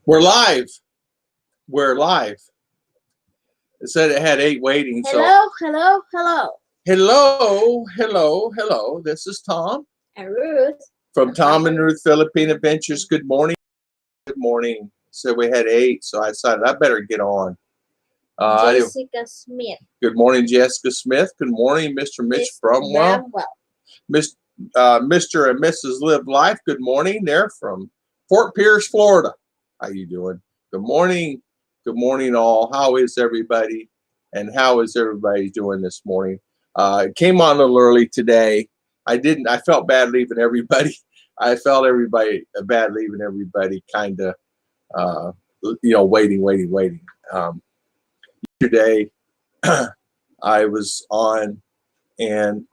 We're live. We're live. It said it had 8 waiting. Hello. Hello. This is Tom. And Ruth. From Tom and Ruth Philippine Adventures. Good morning. Good morning. Said we had 8, so I decided I better get on. Jessica Smith. Good morning, Jessica Smith. Good morning, Mr. Mitch Brumwell. Mr. and Mrs. Live Life. Good morning. They're from Fort Pierce, Florida. How you doing? Good morning. Good morning, all. How is everybody? And how is everybody doing this morning? Came on a little early today. I felt bad leaving everybody. I felt bad leaving everybody kind of, waiting. Yesterday, I was on and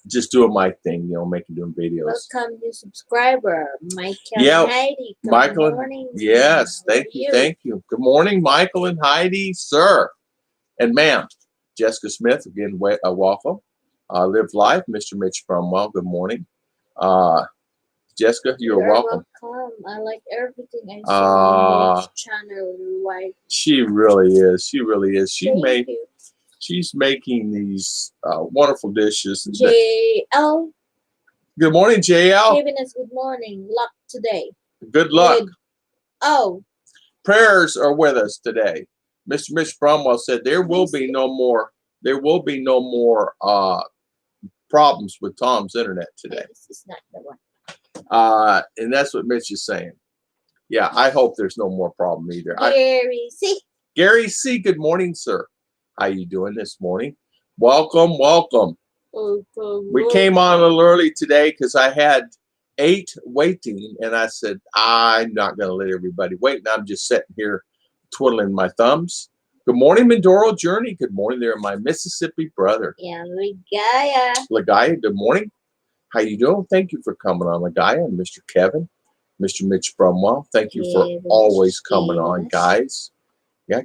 just doing my thing, doing videos. Welcome new subscriber, Michael and Heidi. Good morning. Yes, thank you. Good morning, Michael and Heidi, sir. And ma'am, Jessica Smith, again, welcome. Live Life, Mr. Mitch Brumwell, good morning. Jessica, you're welcome. I like everything I saw on this channel. She really is. She's making these wonderful dishes. JL. Good morning, JL. Giving us good morning. Luck today. Good luck. Prayers are with us today. Mr. Mitch Brumwell said there will be no more problems with Tom's internet today. This is not the one. And that's what Mitch is saying. Yeah, I hope there's no more problem either. Gary C. Good morning, sir. How you doing this morning? Welcome. We came on a little early today because I had 8 waiting, and I said I'm not going to let everybody wait, and I'm just sitting here twiddling my thumbs. Good morning, Mindoro Journey. Good morning there, my Mississippi brother. Yeah, Lagaya, good morning. How you doing? Thank you for coming on, Lagaya. And Mr. Kevin, Mr. Mitch Brumwell. Thank you for always coming on, guys. Yeah,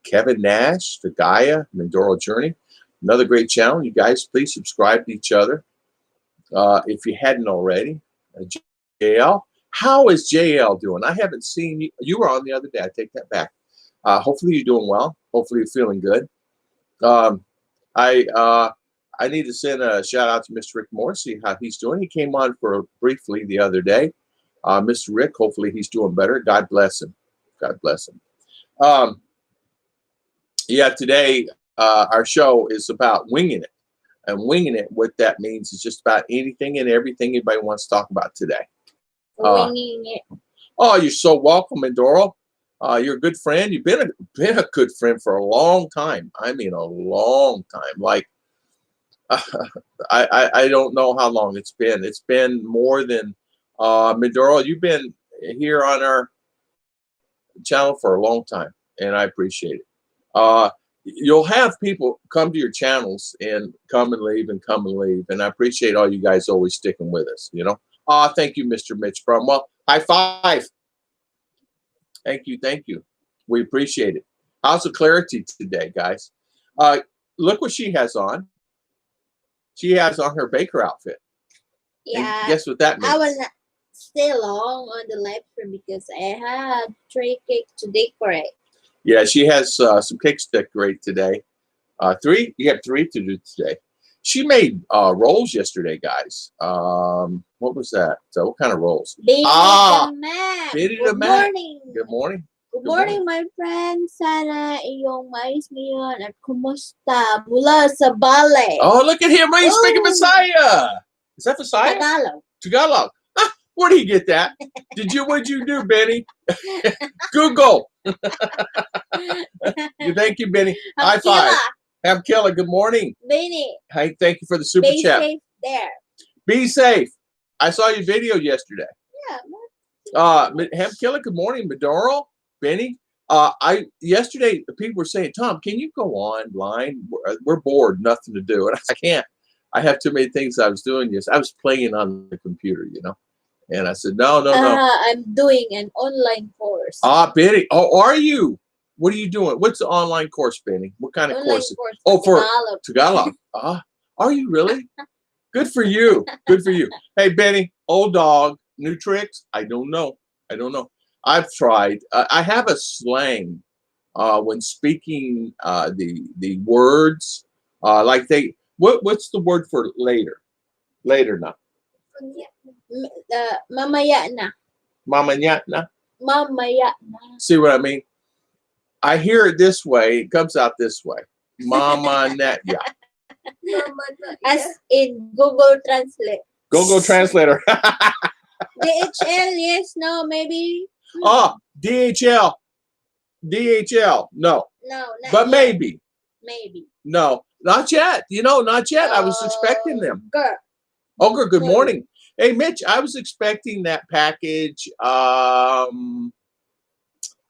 Kevin Nash, Lagaya, Mindoro Journey. Another great channel. You guys, please subscribe to each other. If you hadn't already. JL. How is JL doing? I haven't seen you. You were on the other day. I take that back. Hopefully you're doing well. Hopefully you're feeling good. I need to send a shout out to Mr. Rick Moore, see how he's doing. He came on briefly the other day. Mr. Rick, hopefully he's doing better. God bless him. God bless him. Today our show is about winging it. And winging it, what that means is just about anything and everything anybody wants to talk about today. Winging it. Oh, you're so welcome, Mindoro. You're a good friend. You've been a good friend for a long time. I mean, a long time. Like, I don't know how long it's been. It's been more than Mindoro. You've been here on our channel for a long time, and I appreciate it. You'll have people come to your channels and come and leave, and I appreciate all you guys always sticking with us. Thank you, Mr. Mitch Brumwell. High five. Thank you. We appreciate it. How's the clarity today, guys? Look what she has on. She has on her baker outfit. Yeah. And guess what that means? I was stay long on the live stream because I had 3 cakes to decorate. Yeah, she has some cakes to decorate today. 3? You have 3 to do today. She made rolls yesterday, guys. What was that? So what kind of rolls? Good morning. Good morning, my friend. Sana iyong mais ngayon at kumusta mula sa Bale. Oh, look at him. He's speaking Messiah. Is that Messiah? Tagalog. Where did he get that? What'd you do, Benny? Google. Thank you, Benny. High five. Have Killa. Good morning. Benny. Hey, thank you for the super chat. Be safe there. Be safe. I saw your video yesterday. Yeah. Have Killa. Good morning, Mindoro. Benny. Yesterday people were saying, Tom, can you go online? We're bored, nothing to do. And I can't. I have too many things I was doing. I was playing on the computer, And I said, no. I'm doing an online course. Benny. Oh, are you? What are you doing? What's the online course, Benny? What kind of course? For Tagalog. Are you really? Good for you. Good for you. Hey, Benny, old dog, new tricks? I don't know. I've tried. I have a slang when speaking the words. Like what's the word for later? Later now. Mamaya na. Mamanya na. Mamaya na. See what I mean? I hear it this way. It comes out this way. Mama net ya. As in Google Translate. Google Translator. DHL, yes, no, maybe. Oh, DHL. DHL. No. No, not but yet. Maybe. Maybe. No, not yet. Not yet. I was expecting them. Ogre, good morning. Hey, Mitch, I was expecting that package. I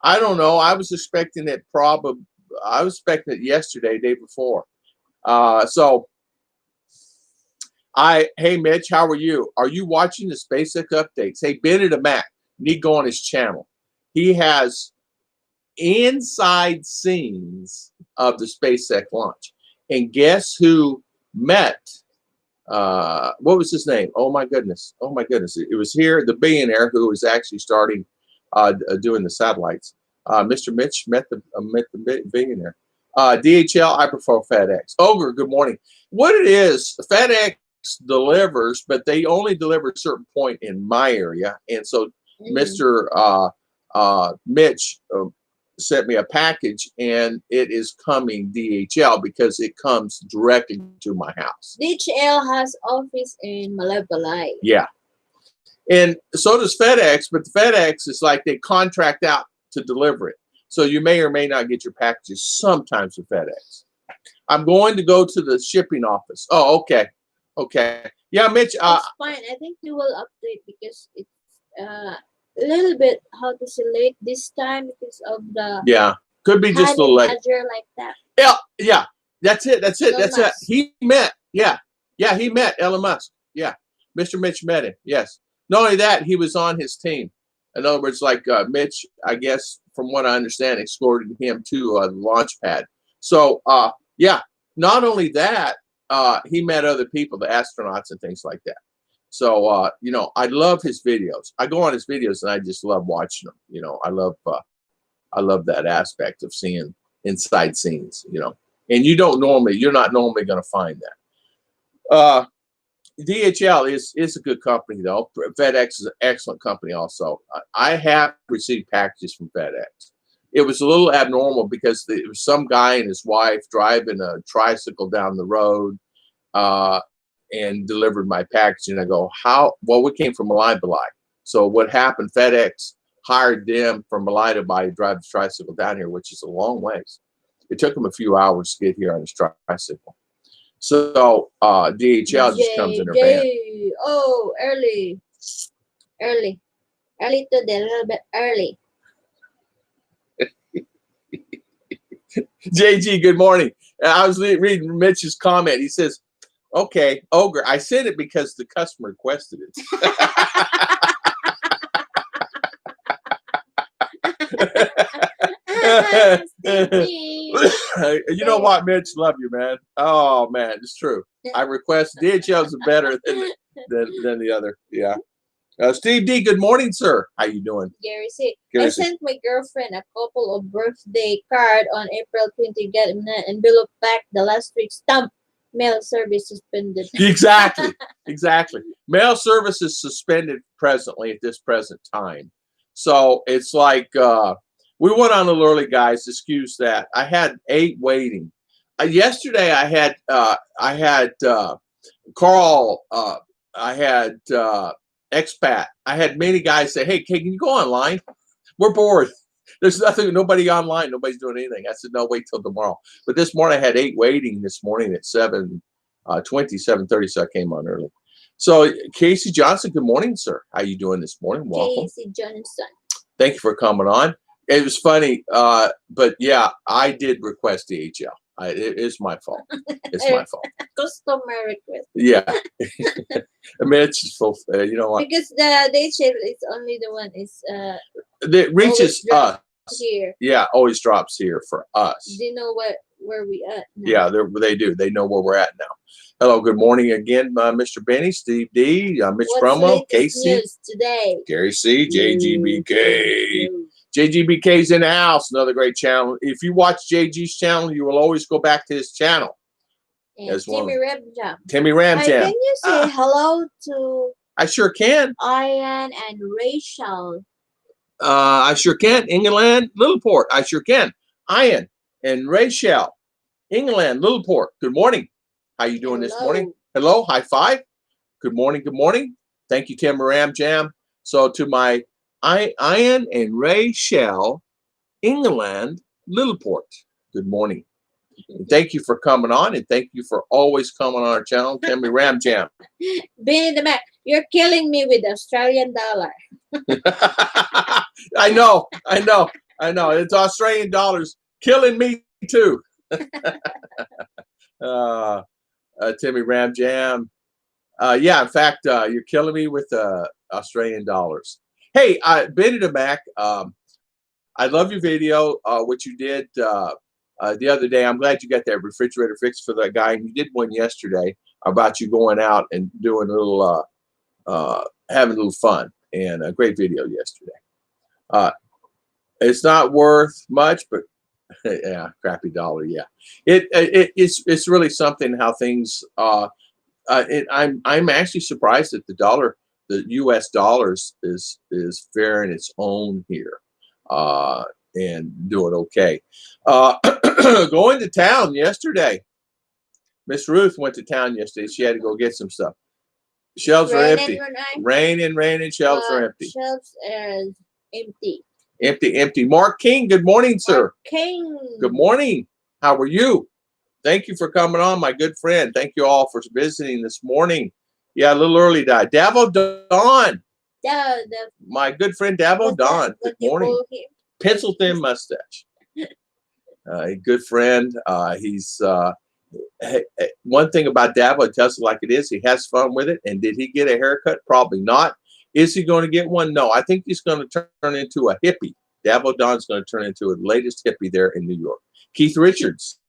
don't know. I was expecting it yesterday, day before. Hey, Mitch, how are you? Are you watching the SpaceX updates? Hey, Benedict Mac, you need to go on his channel. He has inside scenes of the SpaceX launch. And guess who met, what was his name? Oh my goodness. It was here, the billionaire who was actually starting doing the satellites. Mr. Mitch met the billionaire. DHL, I prefer FedEx. Ogre, good morning. What it is, FedEx delivers, but they only deliver a certain point in my area. And so Mr. Mitch sent me a package, and it is coming DHL because it comes directly to my house. DHL has office in Balay. Yeah. And so does FedEx, but the FedEx is like they contract out to deliver it. So you may or may not get your packages sometimes with FedEx. I'm going to go to the shipping office. Oh, okay. Yeah, Mitch. It's fine. I think they will update because it's a little bit, how to say, late this time because of the. Yeah, could be just a little late. Like that. Yeah. That's it. Elon Musk. It. He met. Yeah, he met Elon Musk. Yeah, Mr. Mitch met him. Yes. Not only that, he was on his team. In other words, like Mitch, I guess, from what I understand, escorted him to the launch pad. So, yeah, not only that, he met other people, the astronauts and things like that. So, I love his videos. I go on his videos and I just love watching them. I love that aspect of seeing inside scenes, and you're not normally going to find that. DHL is a good company, though. FedEx is an excellent company also. I have received packages from FedEx. It was a little abnormal because there was some guy and his wife driving a tricycle down the road and delivered my package. And I go, how? Well, we came from Balay. So what happened, FedEx hired them from Balay to drive the tricycle down here, which is a long ways. It took them a few hours to get here on his tricycle. So DHL just comes in their van. Oh, early today, a little bit early. JG, good morning. I was reading Mitch's comment. He says, okay, Ogre, I said it because the customer requested it. You know what, Mitch? Love you, man. Oh man, it's true. I request DHL's better than the other. Yeah. Steve D, good morning, sir. How you doing? Gary C. I sent my girlfriend a couple of birthday card on April 20. Get an envelope back the last week's stamp. Mail service suspended. Exactly. Mail service is suspended presently at this present time. So it's like we went on a little early, guys. Excuse that. I had 8 waiting. Yesterday I had Carl. I had expat. I had many guys say, "Hey, can you go online? We're bored. There's nobody online. Nobody's doing anything." I said, "No, wait till tomorrow." But this morning I had 8 waiting this morning at 7:30, so I came on early. So Casey Johnson, good morning, sir. How you doing this morning? Welcome. Casey Johnson. Thank you for coming on. It was funny, but yeah, I did request DHL. It is my fault. It's my fault. Customer request. Yeah. I mean, it's just so, you know what? Because the DHL is only the one is that reaches us. Here. Yeah, always drops here for us. Do you know what where we at now. Yeah, they do. They know where we're at now. Hello, good morning again, Mr. Benny, Steve D, Mitch What's Brummel, latest Casey, news today? Gary C, JGBK. JGBK's in the house. Another great channel. If you watch JG's channel, you will always go back to his channel. And Timmy Ramjam. Timmy Ramjam. Can you say hello to I sure can. Ian and Rachel? I sure can. England, Littleport. I sure can. Ian and Rachel, England, Littleport. Good morning. How you doing this morning? Hello. High five. Good morning. Good morning. Thank you, Tim Ramjam. So to my Ian and Rachel, England, Littleport. Good morning. And thank you for coming on, and thank you for always coming on our channel, Timmy Ramjam. Benny the Mac, you're killing me with the Australian dollar. I know. It's Australian dollars killing me too. Timmy Ramjam. Yeah, in fact, you're killing me with Australian dollars. Hey, Benny the Mac, I love your video, what you did the other day. I'm glad you got that refrigerator fixed for that guy. And you did one yesterday about you going out and doing a little, having a little fun. And a great video yesterday. It's not worth much, but yeah, crappy dollar. Yeah, it's really something how things. I'm actually surprised that the U.S. dollars is faring its own here. And doing okay. Going to town yesterday. Miss Ruth went to town yesterday. She had to go get some stuff. Shelves are empty. Raining. Shelves are empty. Shelves are empty. Empty. Mark King, good morning, sir. Mark King. Good morning. How are you? Thank you for coming on, my good friend. Thank you all for visiting this morning. Yeah, a little early died. Davo Don. My good friend Davo Don. Good morning. Pencil thin mustache. A good friend. He's one thing about Davo, tells it like it is. He has fun with it. And did he get a haircut? Probably not. Is he going to get one? No. I think he's going to turn into a hippie. Davo Don's going to turn into the latest hippie there in New York. Keith Richards.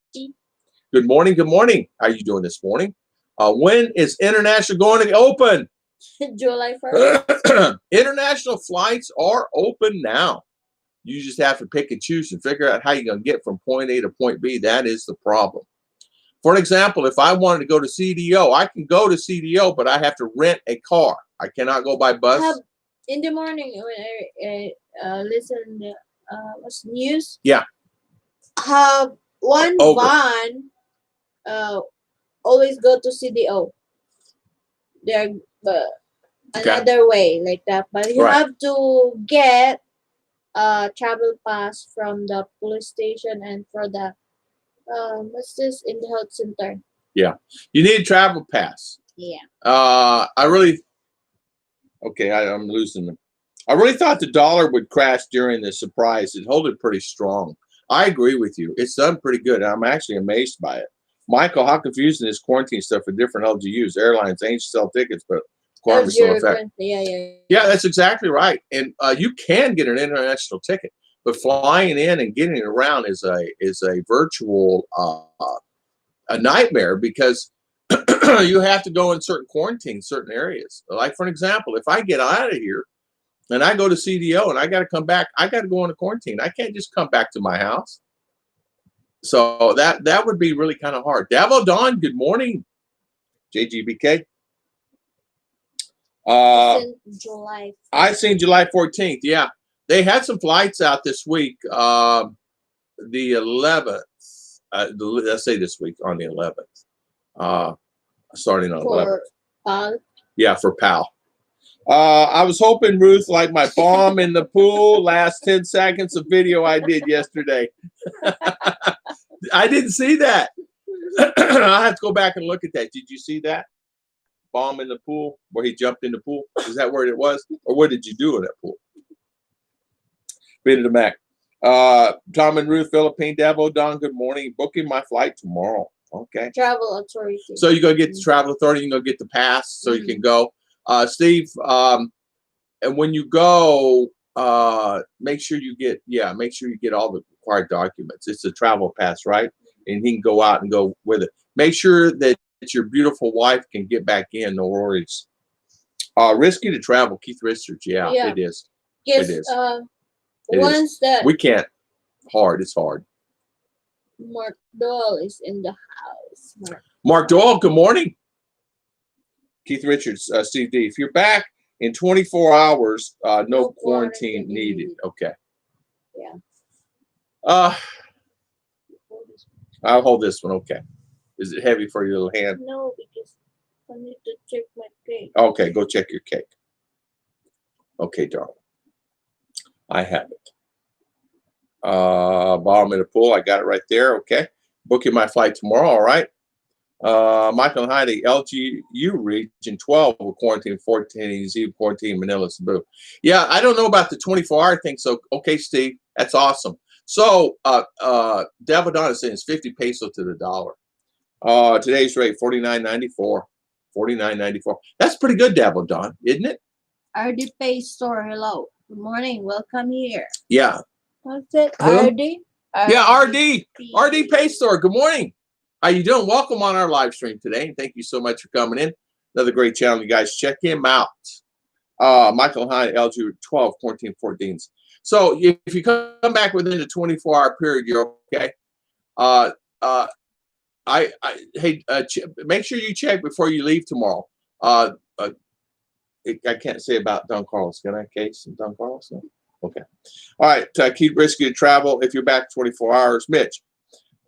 Good morning. Good morning. How are you doing this morning? When is international going to open? July 1st. International flights are open now. You just have to pick and choose and figure out how you're going to get from point A to point B. That is the problem. For an example, if I wanted to go to CDO, I can go to CDO, but I have to rent a car. I cannot go by bus. In the morning when I listen to what's news? Yeah. Have one van always go to CDO. They're another way like that, but you have to get travel pass from the police station and for the what's this in the health center. Yeah, you need a travel pass. Yeah. I'm losing them. I really thought the dollar would crash during the surprise. It held it pretty strong. I agree with you. It's done pretty good. I'm actually amazed by it. Michael, how confusing is quarantine stuff for different LGUs? Airlines ain't sell tickets, but requirements still affect. Yeah, that's exactly right. And you can get an international ticket, but flying in and getting around is a virtual a nightmare because you have to go in certain areas. Like for an example, if I get out of here and I go to CDO and I got to come back, I got to go into quarantine. I can't just come back to my house. So that would be really kind of hard. Davo Don, good morning. JGBK. July 14th. I've seen July 14th. Yeah, they had some flights out this week. The 11th. Let's say this week on the 11th. Starting on 11th. PAL. Yeah, for PAL. I was hoping, Ruth, like my bomb in the pool last 10 seconds of video I did yesterday. I didn't see that. I have to go back and look at that. Did you see that? Bomb in the pool where he jumped in the pool? Is that where it was? Or what did you do in that pool? Benny the Mac. Tom and Ruth, Philippine, Davo, Don, good morning. Booking my flight tomorrow. Okay. Travel authority. So you're going to get the travel authority. You're going to get the pass so you can go. Steve, and when you go, make sure you get all the required documents. It's a travel pass, right? and he can go out and go with it. Make sure that your beautiful wife can get back in. No worries. Risky to travel, Keith Richards. Yeah, it is. Yes. It is. Once that we can't. Hard. It's hard. Mark Doll is in the house. Mark Doyle, good morning. Keith Richards, Steve D. If you're back in 24 hours, no quarantine needed. Okay. Yeah. I'll hold this one. Okay. Is it heavy for your little hand? No, because I need to check my cake. Okay, go check your cake. Okay, darling. I have it. Bottom of the pool. I got it right there. Okay. Booking my flight tomorrow. All right. Michael and Heidi, LGU region 12 will quarantine 14, Z quarantine Manila, Cebu. Yeah, I don't know about the 24-hour thing. So, okay, Steve, that's awesome. So, Devil Don is saying it's 50 peso to the dollar. Today's rate, 49.94. 49.94. That's pretty good, Devil Don, isn't it? RD Pay Store, hello. Good morning. Welcome here. Yeah. What's it? Hello? RD? Yeah, RD Pay Store. Good morning. How you doing? Welcome on our live stream today. And thank you so much for coming in. Another great channel. You guys check him out. Michael High, LG 12, quarantine 14s. So if you come back within the 24-hour period, you're okay. Make sure you check before you leave tomorrow. I can't say about Don Carlos. Can I, Case and Don Carlos? No? Okay. All right. Keep risky to travel if you're back 24 hours. Mitch,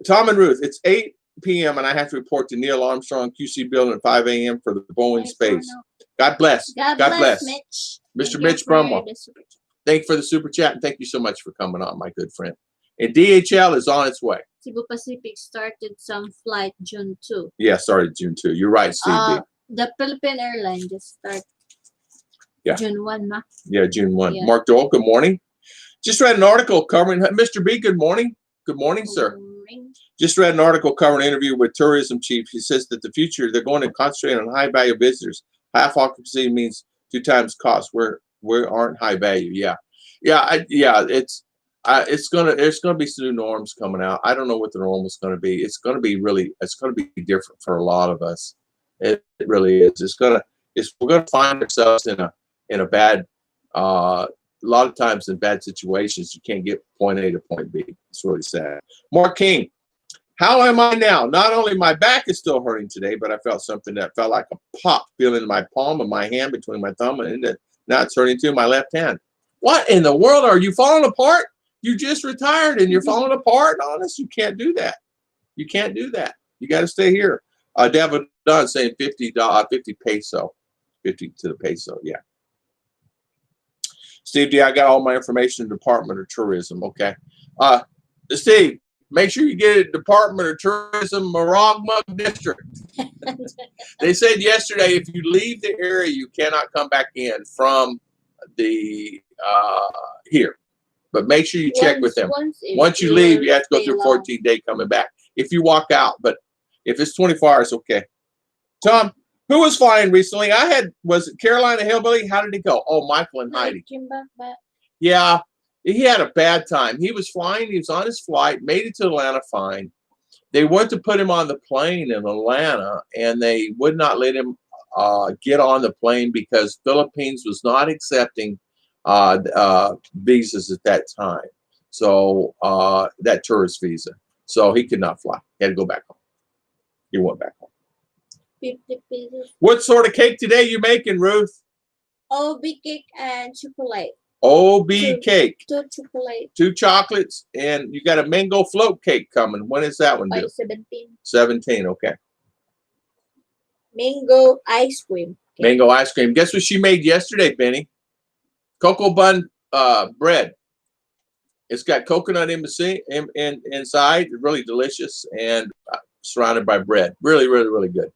Tom and Ruth, it's 8 p.m. and I have to report to Neil Armstrong QC building at 5 a.m. for the Boeing space. God bless. God bless, Mitch. Mr. Mitch Brumwell. Thank you for the super chat and thank you so much for coming on, my good friend. And DHL is on its way. Cebu Pacific started some flight June 2. Yeah, started June 2. You're right, Steve. The Philippine airline just started June 1, ma? Yeah, June 1. Yeah. Mark Dole, good morning. Just read an article covering Mr. B, good morning. Good morning, sir. Just read an article covering an interview with tourism chief. He says that the future, they're going to concentrate on high value visitors. Half occupancy means 2 times cost. We aren't high value. Yeah. It's gonna be some new norms coming out. I don't know what the norm is going to be. It's going to be different for a lot of us. It really is. We're gonna find ourselves in a bad a lot of times in bad situations you can't get point A to point B. It's really sad. Mark King, how am I now? Not only my back is still hurting today, but I felt something that felt like a pop feeling in my palm of my hand between my thumb and now it's hurting too, my left hand. What in the world? Are you falling apart? You just retired and you're falling apart? Honest, you can't do that. You can't do that. You got to stay here. David Dunn saying 50 peso. 50 to the peso, yeah. Steve D, I got all my information in the Department of Tourism, okay? Steve, make sure you get it Department of Tourism, Maragmug District. They said yesterday if you leave the area, you cannot come back in from the here. But make sure you check with them. Once you leave, you have to go through 14-day coming back. If you walk out, but if it's 24 hours, okay. Tom, who was flying recently? Was it Carolina Hillbilly? How did it go? Oh, Michael and Heidi. Yeah, he had a bad time. He was flying. He was on his flight, made it to Atlanta fine. They went to put him on the plane in Atlanta, and they would not let him get on the plane because Philippines was not accepting visas at that time. So that tourist visa. So he could not fly. He had to go back home. He went back home. 50 pesos. What sort of cake today you making, Ruth? OB cake and chocolate. OB cake. 2 chocolate. 2 chocolates, and you got a mango float cake coming. When is that one due? 17. 17, okay. Mango ice cream. Cake. Mango ice cream. Guess what she made yesterday, Benny? Cocoa bun bread. It's got coconut inside. It's really delicious and surrounded by bread. Really, really, really good.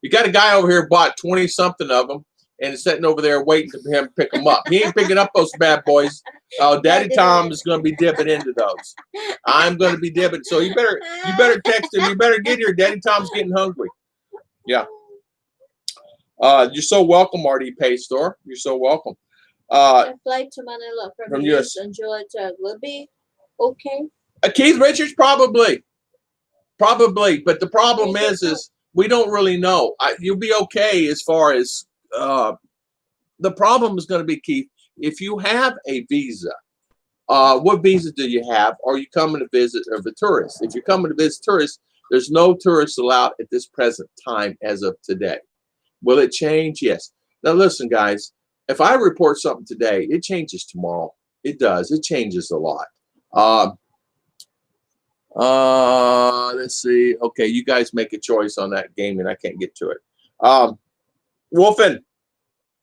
You got a guy over here bought 20-something of them and is sitting over there waiting for him to pick them up. He ain't picking up those bad boys. Daddy Tom is going to be dipping into those. I'm going to be dipping. So you better text him. You better get here. Daddy Tom's getting hungry. Yeah. You're so welcome, RD Pay Store. You're so welcome. A flight to Manila from US on July 12 will be okay. Keith Richards, probably. Probably, but the problem is we don't really know. You'll be okay as far as the problem is going to be, Keith, if you have a visa. What visa do you have? Or are you coming to visit of a tourist? If you're coming to visit tourists, there's no tourists allowed at this present time as of today. Will it change? Yes. Now listen, guys, if I report something today, it changes tomorrow. It does. It changes a lot. Let's see. Okay, you guys make a choice on that game, and I can't get to it. Wolfen,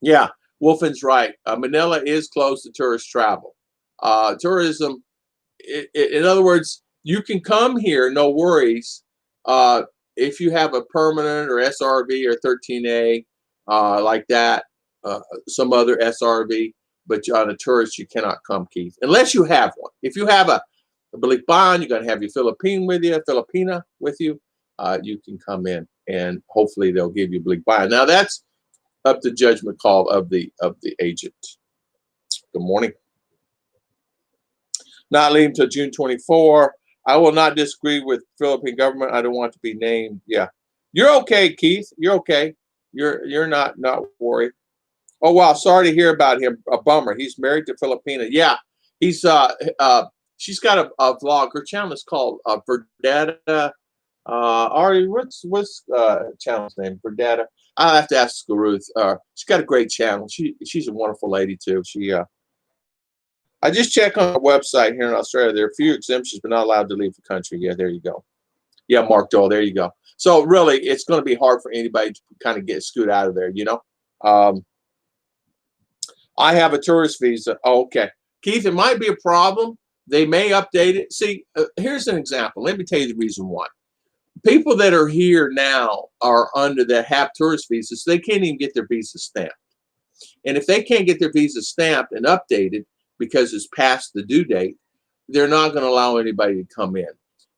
yeah, Wolfen's right. Manila is closed to tourist travel. Tourism, in other words, you can come here, no worries. If you have a permanent or SRV or 13A, like that, some other SRV, but on a tourist, you cannot come, Keith, unless you have one. If you have a Balikbayan, you're going to have your Filipina with you. You can come in, and hopefully they'll give you Balikbayan. Now that's up to judgment call of the agent. Good morning. Not leaving until June 24. I will not disagree with Philippine government. I don't want to be named. Yeah, you're okay, Keith. You're okay. You're not worried. Oh wow, sorry to hear about him. A bummer. He's married to Filipina. Yeah, he's she's got a vlog. Her channel is called Verdetta. Ari, what's channel's name? Verdetta. I'll have to ask Ruth. She's got a great channel. She's a wonderful lady too. I just checked on our website here in Australia. There are a few exemptions, but not allowed to leave the country. Yeah, there you go. Yeah, Mark Dole, there you go. So really, it's going to be hard for anybody to kind of scoot out of there, you know. I have a tourist visa. Oh, okay. Keith, it might be a problem. They may update it. See, here's an example. Let me tell you the reason why. People that are here now are under that have tourist visas. So they can't even get their visa stamped. And if they can't get their visa stamped and updated because it's past the due date, they're not going to allow anybody to come in.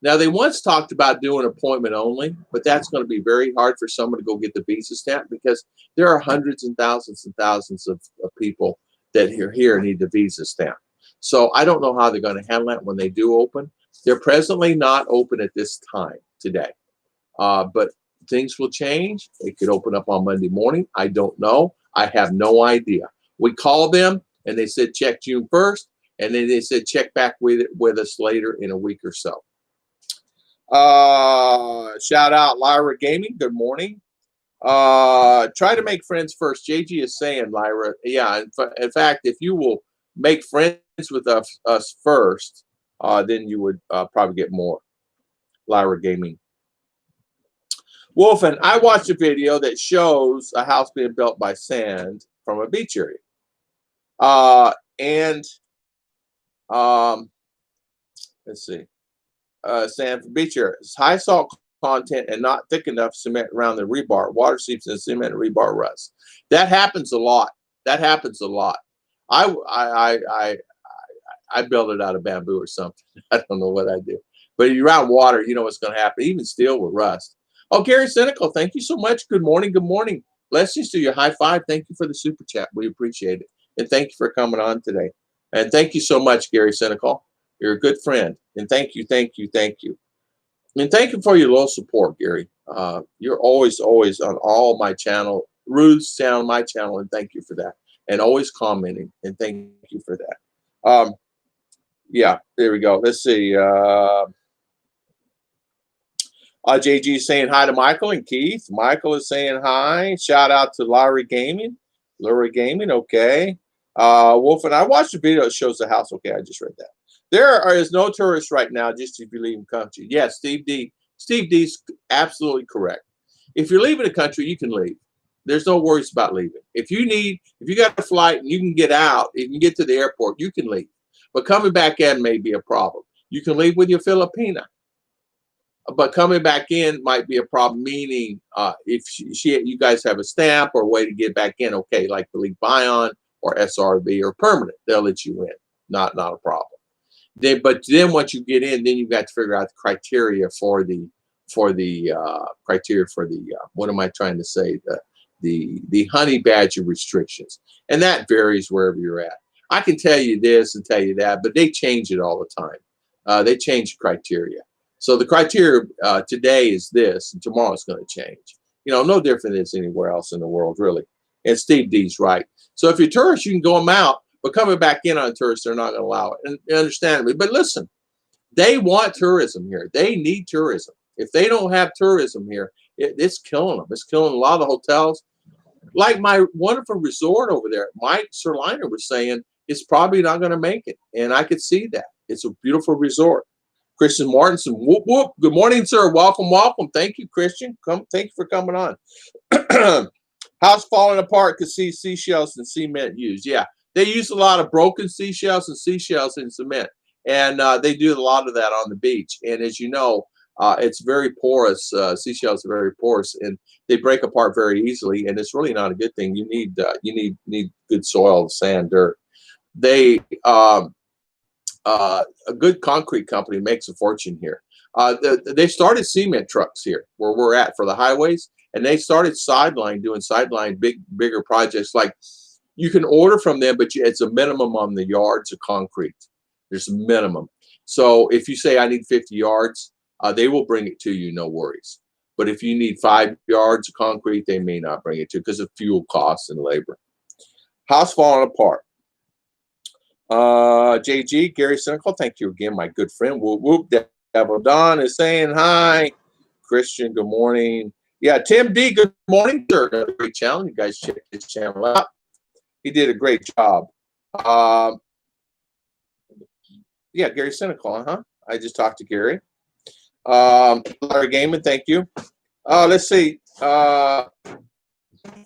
Now, they once talked about doing appointment only, but that's going to be very hard for someone to go get the visa stamp because there are hundreds and thousands of people that are here and need the visa stamp. So I don't know how they're going to handle that when they do open. They're presently not open at this time today, but things will change. It could open up on Monday morning. I don't know. I have no idea. We called them and they said check June 1st, and then they said check back with us later in a week or so. Shout out Lyra Gaming. Good morning. Try to make friends first. JG is saying, Lyra. Yeah, in fact, if you will make friends with us first, then you would probably get more. Lyra Gaming. Wolfen, I watched a video that shows a house being built by sand from a beach area. Let's see. Sand from beach areas. High salt content and not thick enough cement around the rebar. Water seeps in cement and rebar rust. That happens a lot. That happens a lot. I build it out of bamboo or something. I don't know what I do. But you're around water, you know what's going to happen. Even steel will rust. Oh, Gary Cynical, thank you so much. Good morning. Good morning. Blessings to you. High five. Thank you for the super chat. We appreciate it. And thank you for coming on today. And thank you so much, Gary Cynical. You're a good friend. And thank you, thank you, thank you. And thank you for your loyal support, Gary. You're always on all my channel, Ruth's channel, my channel, and thank you for that. And always commenting, and thank you for that. Yeah, there we go. Let's see. JG is saying hi to Michael and Keith. Michael is saying hi. Shout out to Larry Gaming. Larry Gaming, okay. Wolf, and I watched the video that shows the house. Okay, I just read that. There is no tourists right now, just if you leave the country. Yes, Steve D. Steve D's absolutely correct. If you're leaving the country, you can leave. There's no worries about leaving. If you got a flight and you can get out, you can get to the airport, you can leave. But coming back in may be a problem. You can leave with your Filipina. But coming back in might be a problem, meaning if you guys have a stamp or a way to get back in, okay, like the Bion or SRB or permanent, they'll let you in. Not a problem. But then once you get in, then you've got to figure out the criteria for the what am I trying to say? The honey badger restrictions. And that varies wherever you're at. I can tell you this and tell you that, but they change it all the time. They change the criteria. So the criteria today is this, and tomorrow it's going to change. You know, no different than it's anywhere else in the world, really. And Steve D's right. So if you're tourists, you can go them out, but coming back in on tourists, they're not going to allow it. And understandably, but listen, they want tourism here. They need tourism. If they don't have tourism here, it's killing them. It's killing a lot of the hotels. Like my wonderful resort over there, Mike Serliner was saying, it's probably not going to make it. And I could see that. It's a beautiful resort. Christian Martinson, whoop, whoop. Good morning, sir. Welcome, welcome. Thank you, Christian. Thank you for coming on. House falling apart could see seashells and cement used. Yeah, they use a lot of broken seashells and seashells in cement. And they do a lot of that on the beach. And as you know, it's very porous. Seashells are very porous, and they break apart very easily. And it's really not a good thing. You need good soil, sand, dirt. They a good concrete company makes a fortune here. They started cement trucks here where we're at for the highways, and they started doing bigger projects. Like you can order from them, but it's a minimum on the yards of concrete. There's a minimum. So if you say I need 50 yards, they will bring it to you, no worries. But if you need 5 yards of concrete, they may not bring it to you because of fuel costs and labor. House falling apart. JG, Gary Cynical, thank you again, my good friend. Whoop, whoop. Devil Don is saying hi. Christian, good morning. Yeah, Tim D, good morning, sir. Another great channel. You guys check his channel out. He did a great job. Yeah, Gary Cynical, I just talked to Gary. Larry Gaiman, thank you. Let's see. Larry,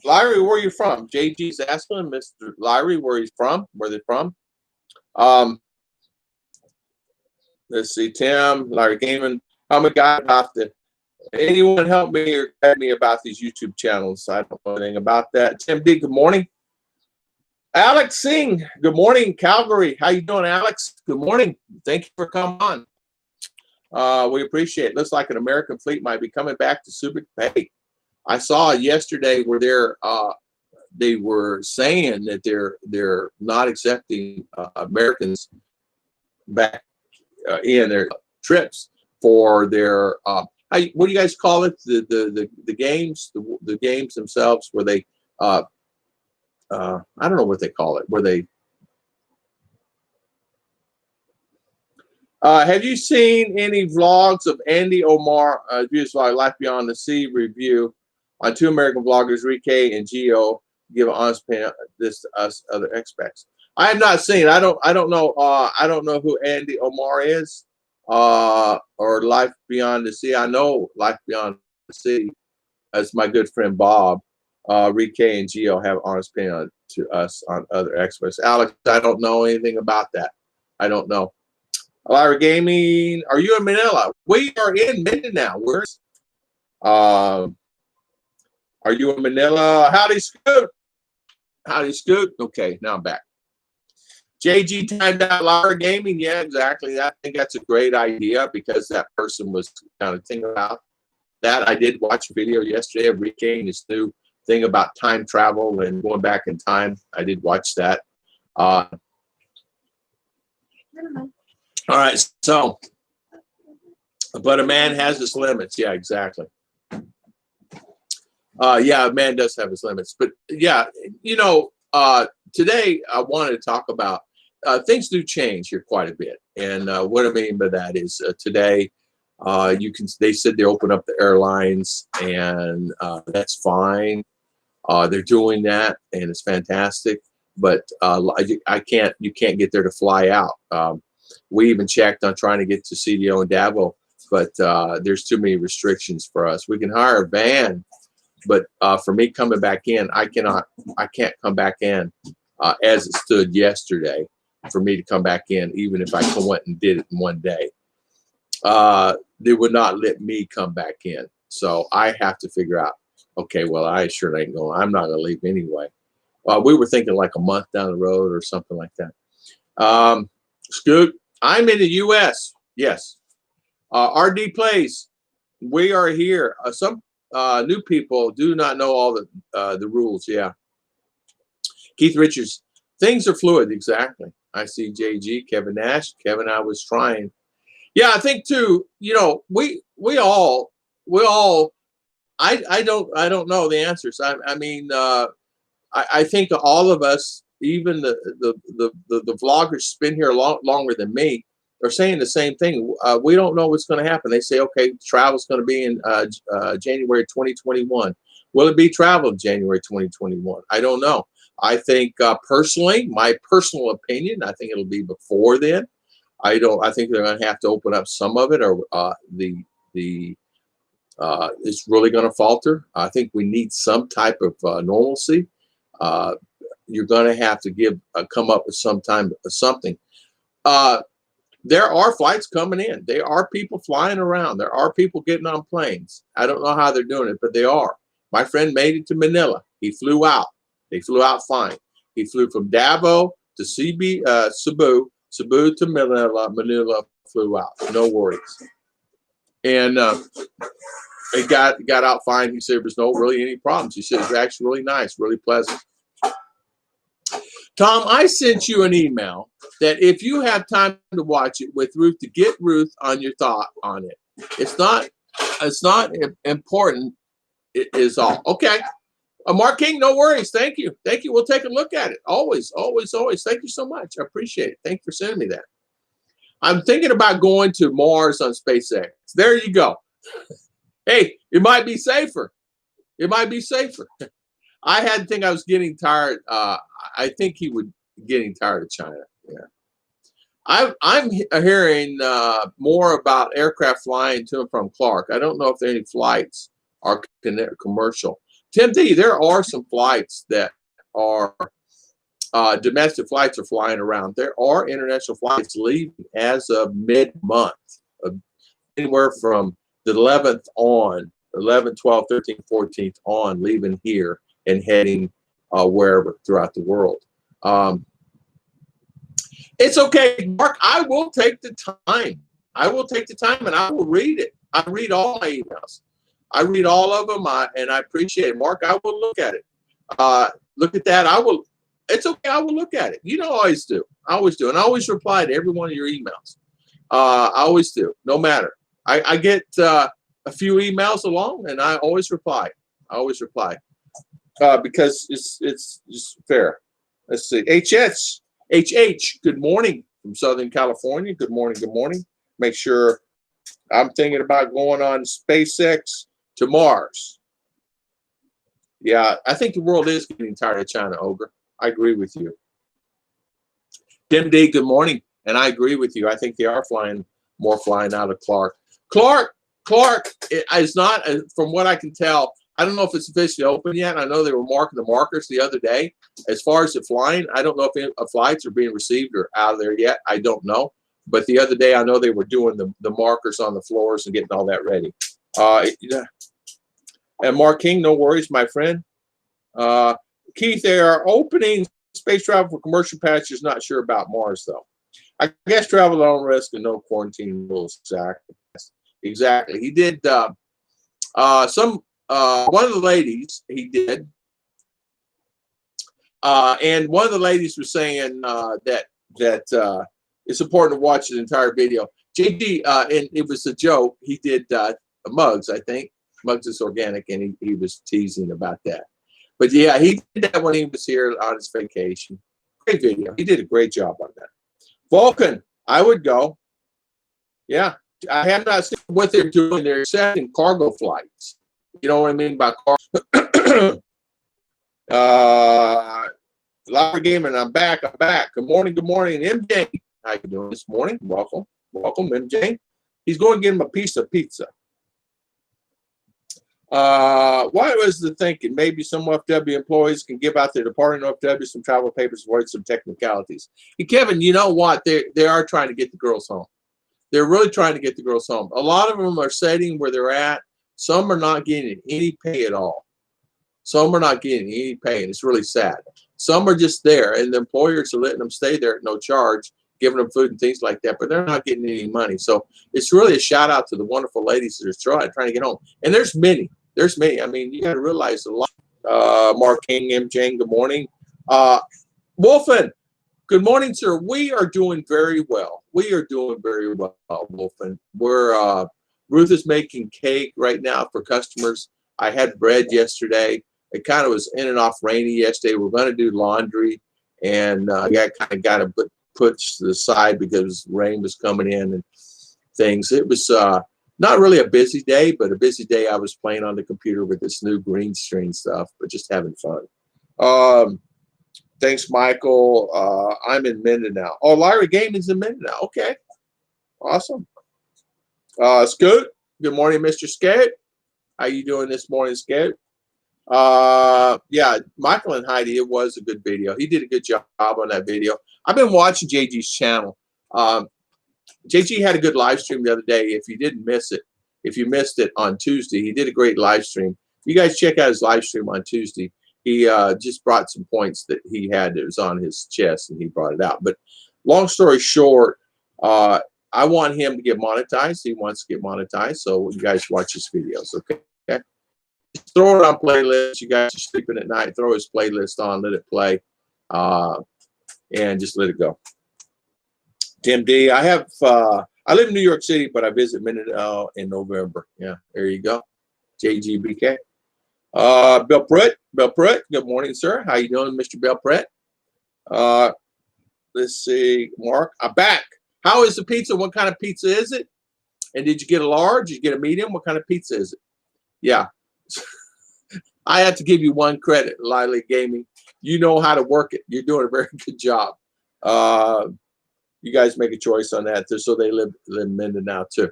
where are you from? JG's asking Mr. Larry where he's from, where they're from. Let's see, Tim, Larry Gaiman. I'm a guy about anyone help me or guide me about these YouTube channels? I don't know anything about that. Tim D, good morning. Alex Singh, good morning, Calgary. How you doing, Alex? Good morning. Thank you for coming on. We appreciate it. Looks like an American fleet might be coming back to Subic Bay. I saw yesterday where they were saying that they're not accepting Americans back in their trips for their what do you guys call it? The games, the games themselves, where they I don't know what they call it, where they have you seen any vlogs of Andy Omar views like Life Beyond the Sea review on 2 American vloggers, Rike and Gio, give an honest opinion this to us other expats? I have not seen. I don't know. I don't know who Andy Omar is, or Life Beyond the Sea. I know Life Beyond the Sea as my good friend Bob. Rike and Gio have honest opinion to us on other experts. Alex, I don't know anything about that. I don't know. Larry Gaming, are you in Manila? We are in Mindinao. Where's are you in Manila? Howdy, Scoot. Howdy, Scoot. Okay, now I'm back. JG timed out Larry Gaming. Yeah, exactly. I think that's a great idea because that person was kind of thinking about that. I did watch a video yesterday of Rike and his new thing about time travel and going back in time. I did watch that. All right, so, but a man has his limits. Yeah, exactly. Yeah, a man does have his limits. But yeah, you know, today I wanted to talk about things do change here quite a bit. And what I mean by that is today, they said they open up the airlines, and that's fine. They're doing that, and it's fantastic. But you can't get there to fly out. We even checked on trying to get to CDO and Davao, but there's too many restrictions for us. We can hire a van, but for me coming back in, I can't come back in as it stood yesterday. For me to come back in, even if I went and did it in one day, they would not let me come back in. So I have to figure out, okay, well, I sure ain't going. I'm not going to leave anyway. We were thinking like a month down the road or something like that. Scoot, I'm in the U.S. Yes. RD Plays, we are here. Some new people do not know all the rules. Yeah. Keith Richards, things are fluid. Exactly. I see JG, Kevin Nash. Kevin, I was trying. Yeah, I think too. You know, we all. I don't know the answers. I mean, I think all of us, even the vloggers, been here longer than me, are saying the same thing. We don't know what's going to happen. They say, okay, travel's going to be in January 2021. Will it be travel in January 2021? I don't know. I think personally, my personal opinion, I think it'll be before then. I don't. I think they're going to have to open up some of it, or the it's really going to falter. I think we need some type of normalcy. Uh, you're going to have to come up with some time something. Uh, there are flights coming in. There are people flying around. There are people getting on planes. I don't know how they're doing it, but they are. My friend made it to Manila. He flew out. They flew out fine. He flew from Davao to Cebu, Cebu to Manila. Manila flew out. No worries. And he got out fine. He said there was no really any problems. He said it was actually really nice, really pleasant. Tom, I sent you an email that if you have time to watch it with Ruth, to get Ruth on your thought on it. It's not important. It is all. Okay. Mark King, no worries. Thank you. Thank you. We'll take a look at it. Always, always, always. Thank you so much. I appreciate it. Thank you for sending me that. I'm thinking about going to Mars on SpaceX. There you go. Hey, it might be safer. It might be safer. I had to think I was getting tired. I think he would getting tired of China. Yeah, I'm hearing more about aircraft flying to and from Clark. I don't know if there are any flights are commercial. Tim D, there are some flights that are domestic flights are flying around. There are international flights leaving as of mid-month, anywhere from the 11th on, 11th, 12th, 13th, 14th on, leaving here and heading wherever throughout the world. It's okay, Mark. I will take the time. I will take the time and I will read it. I read all my emails. I read all of them, and I appreciate it. Mark, I will look at it. Look at that. I will. It's okay. I will look at it. You know, I always do. I always do. And I always reply to every one of your emails. I always do, no matter. I get a few emails along, and I always reply. I always reply because it's just fair. Let's see. HH, good morning from Southern California. Good morning. Good morning. Make sure I'm thinking about going on SpaceX to Mars. Yeah, I think the world is getting tired of China, Ogre. I agree with you. Tim D, good morning. And I agree with you. I think they are flying out of Clark. Clark is not, from what I can tell, I don't know if it's officially open yet. I know they were marking the markers the other day. As far as the flying, I don't know if flights are being received or out of there yet. I don't know. But the other day, I know they were doing the markers on the floors and getting all that ready. And Mark King, no worries, my friend. Keith, they are opening space travel for commercial passengers. Not sure about Mars, though. I guess travel at own risk and no quarantine rules. Exactly. He did one of the ladies, he did. And one of the ladies was saying that it's important to watch the entire video. JD, and it was a joke. He did Mugs, I think. Mugs is organic, and he was teasing about that. But yeah, he did that when he was here on his vacation. Great video. He did a great job on that. Vulcan, I would go. Yeah, I have not seen what they're doing. They're accepting cargo flights. You know what I mean by cargo. Live game, and I'm back. Good morning, MJ. How you doing this morning? Welcome, MJ. He's going to get him a piece of pizza. Why was the thinking? Maybe some OFW employees can give out their departing OFW some travel papers, avoid some technicalities. Hey, Kevin, you know what? They are trying to get the girls home. They're really trying to get the girls home. A lot of them are sitting where they're at. Some are not getting any pay at all. Some are not getting any pay, and it's really sad. Some are just there, and the employers are letting them stay there at no charge, giving them food and things like that, but they're not getting any money. So it's really a shout out to the wonderful ladies that are trying to get home. And there's many. I mean, you got to realize a lot. Mark King, MJ, good morning. Wolfen, good morning, sir. We are doing very well. we are doing very well, Wolf, and we're Ruth is making cake right now for customers. I had bread yesterday. It kind of was in and off rainy yesterday. We're going to do laundry, and I got to put to the side because rain was coming in and things. It was not really a busy day, but a busy day. I was playing on the computer with this new green screen stuff, but just having fun. Thanks, Michael. I'm in Mindinao. Oh, Lyra Gaming's in Mindinao. Okay, awesome. Scoot. Good morning, Mr. Scoot. How you doing this morning, Scout? Yeah, Michael and Heidi, it was a good video. He did a good job on that video. I've been watching JG's channel. JG had a good live stream the other day. If you didn't miss it, if you missed it on Tuesday, he did a great live stream. You guys check out his live stream on Tuesday. He just brought some points that he had that was on his chest, and he brought it out. But long story short, I want him to get monetized. He wants to get monetized, so you guys watch his videos, okay? Just throw it on playlist. You guys are sleeping at night, throw his playlist on, let it play, and just let it go. Tim D, I live in New York City, but I visit Mindinao in November. Yeah, there you go. JGBK. Bill Pruitt. Good morning, sir. How you doing, Mr. Bill Pruitt? Let's see, Mark. I'm back. How is the pizza? What kind of pizza is it? And did you get a large? Did you get a medium? What kind of pizza is it? Yeah. I have to give you one credit, Lily Gaming. You know how to work it. You're doing a very good job. You guys make a choice on that, so they live in Mindinao too.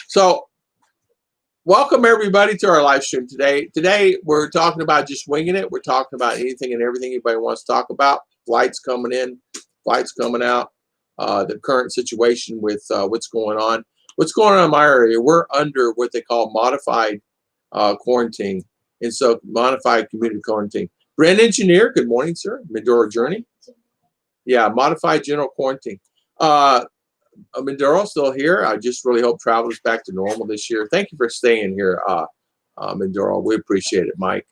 So welcome everybody to our live stream today. Today we're talking about just winging it. We're talking about anything and everything anybody wants to talk about. Flights coming in, flights coming out. The current situation with what's going on. What's going on in my area? We're under what they call modified quarantine, and so modified community quarantine. Brand engineer, good morning, sir. Mindoro Journey. Yeah, modified general quarantine. Mindoro still here. I just really hope travel is back to normal this year. Thank you for staying here, Mindoro. We appreciate it, Mike.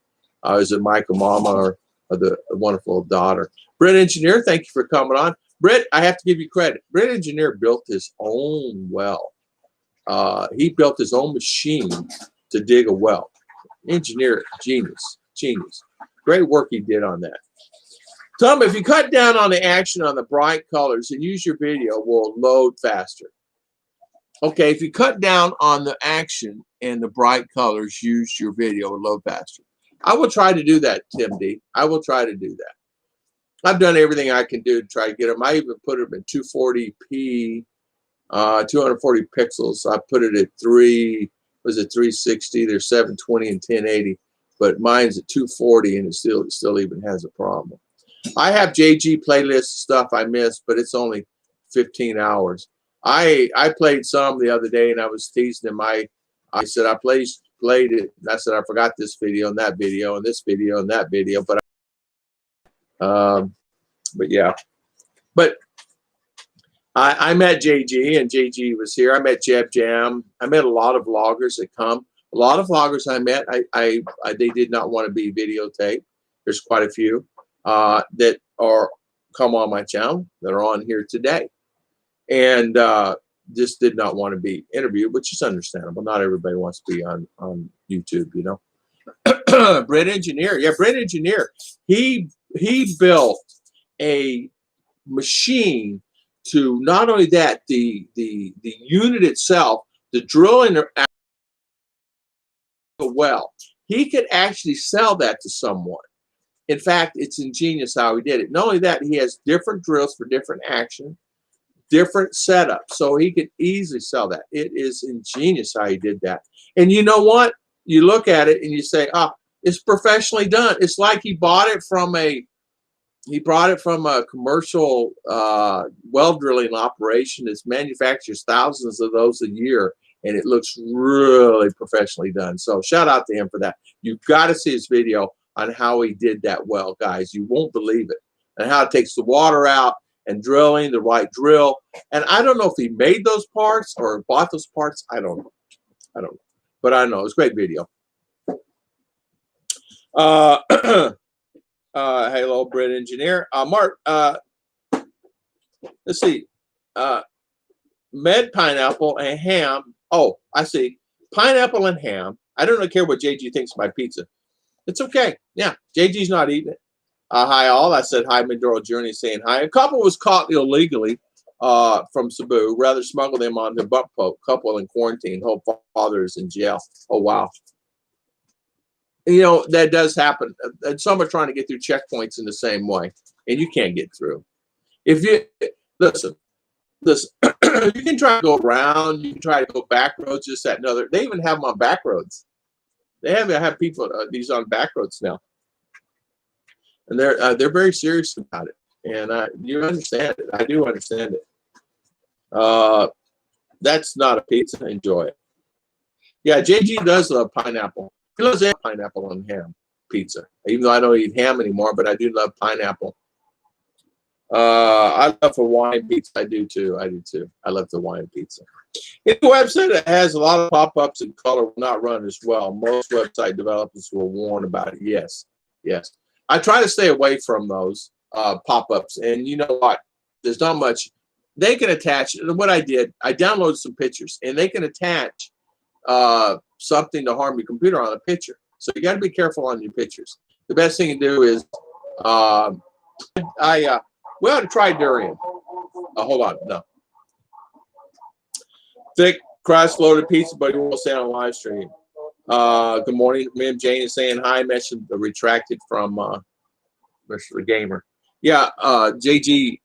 Is it Mike or Mama or the wonderful daughter? Brand engineer, thank you for coming on. Britt, I have to give you credit. Britt Engineer built his own well. He built his own machine to dig a well. Engineer, genius. Great work he did on that. Tom, if you cut down on the action on the bright colors and use your video, will load faster. Okay, if you cut down on the action and the bright colors, use your video, will load faster. I will try to do that, Tim D. I will try to do that. I've done everything I can do to try to get them. I even put them in 240p, 240 pixels. I put it at 360? There's 720 and 1080, but mine's at 240, and it still even has a problem. I have JG playlist stuff I missed, but it's only 15 hours. I played some the other day, and I was teasing him. I said I played it, and I said I forgot this video and that video and this video and that video, but yeah, but I met JG, and JG was here. I met Jeb Jam. I met a lot of vloggers that come. A lot of vloggers I met, they did not want to be videotaped. There's quite a few that come on my channel that are on here today, and just did not want to be interviewed, which is understandable. Not everybody wants to be on YouTube, you know. Brent Engineer, yeah, Brent Engineer. He built a machine to not only that, the unit itself, the drilling a well, he could actually sell that to someone. In fact, it's ingenious how he did it. Not only that, he has different drills for different action, different setups, so he could easily sell that. It is ingenious how he did that. And you know what? You look at it and you say, it's professionally done. It's like he bought it from a commercial well drilling operation that manufactures thousands of those a year, and it looks really professionally done. So shout out to him for that. You've got to see his video on how he did that well, guys. You won't believe it. And how it takes the water out and drilling the right drill. And I don't know if he made those parts or bought those parts. I don't know. But I know it's a great video. Hello, Brent Engineer. Mark, let's see. med pineapple and ham. Oh, I see. Pineapple and ham. I don't care what JG thinks of my pizza. It's okay. Yeah, JG's not eating it. Hi all. I said hi, Mindoro Journey saying hi. A couple was caught illegally from Cebu. Rather smuggle them on the butt poke. Couple in quarantine. Whole father is in jail. Oh, wow. You know, that does happen. And some are trying to get through checkpoints in the same way. And you can't get through. If you, listen, you can try to go around. You can try to go back roads, just that and other. They even have them on back roads. They have people, these on back roads now. And they're very serious about it, and you understand it. I do understand it. That's not a pizza. Enjoy it. Yeah, JG does love pineapple. He loves pineapple and ham pizza. Even though I don't eat ham anymore, but I do love pineapple. I love Hawaiian pizza. I do too. I love the Hawaiian pizza. It's a website that has a lot of pop-ups and color will not run as well. Most website developers will warn about it. Yes. I try to stay away from those pop-ups, and you know what? There's not much. They can attach. What I did, I downloaded some pictures, and they can attach something to harm your computer on a picture. So you got to be careful on your pictures. The best thing to do is, we ought to try durian. Hold on, no. Thick, crust-loaded pizza, but he won't say on live stream. Good morning. Ma'am Jane is saying hi. Mentioned the retracted from Mr. Gamer. Yeah, JG,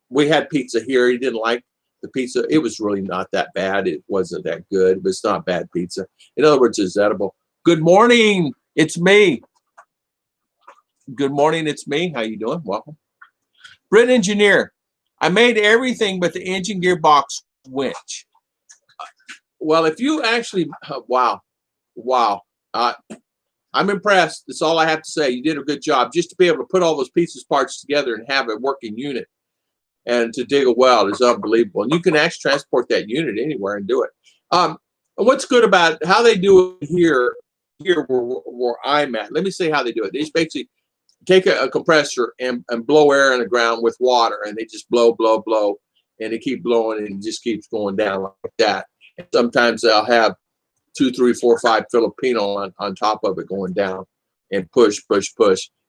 we had pizza here. He didn't like the pizza. It was really not that bad. It wasn't that good, but it's not bad pizza. In other words, it's edible. Good morning. It's me. Good morning. It's me. How you doing? Welcome. Brit Engineer. I made everything but the engine gearbox winch. Well, if you actually, wow. I'm impressed. That's all I have to say. You did a good job just to be able to put all those pieces, parts together and have a working unit and to dig a well is unbelievable. And you can actually transport that unit anywhere and do it. And what's good about how they do it here where I'm at, let me say how they do it. They just basically take a compressor and blow air in the ground with water, and they just blow, and they keep blowing, and it just keeps going down like that. And sometimes they'll have 2, 3, 4, 5 Filipino on top of it going down and push.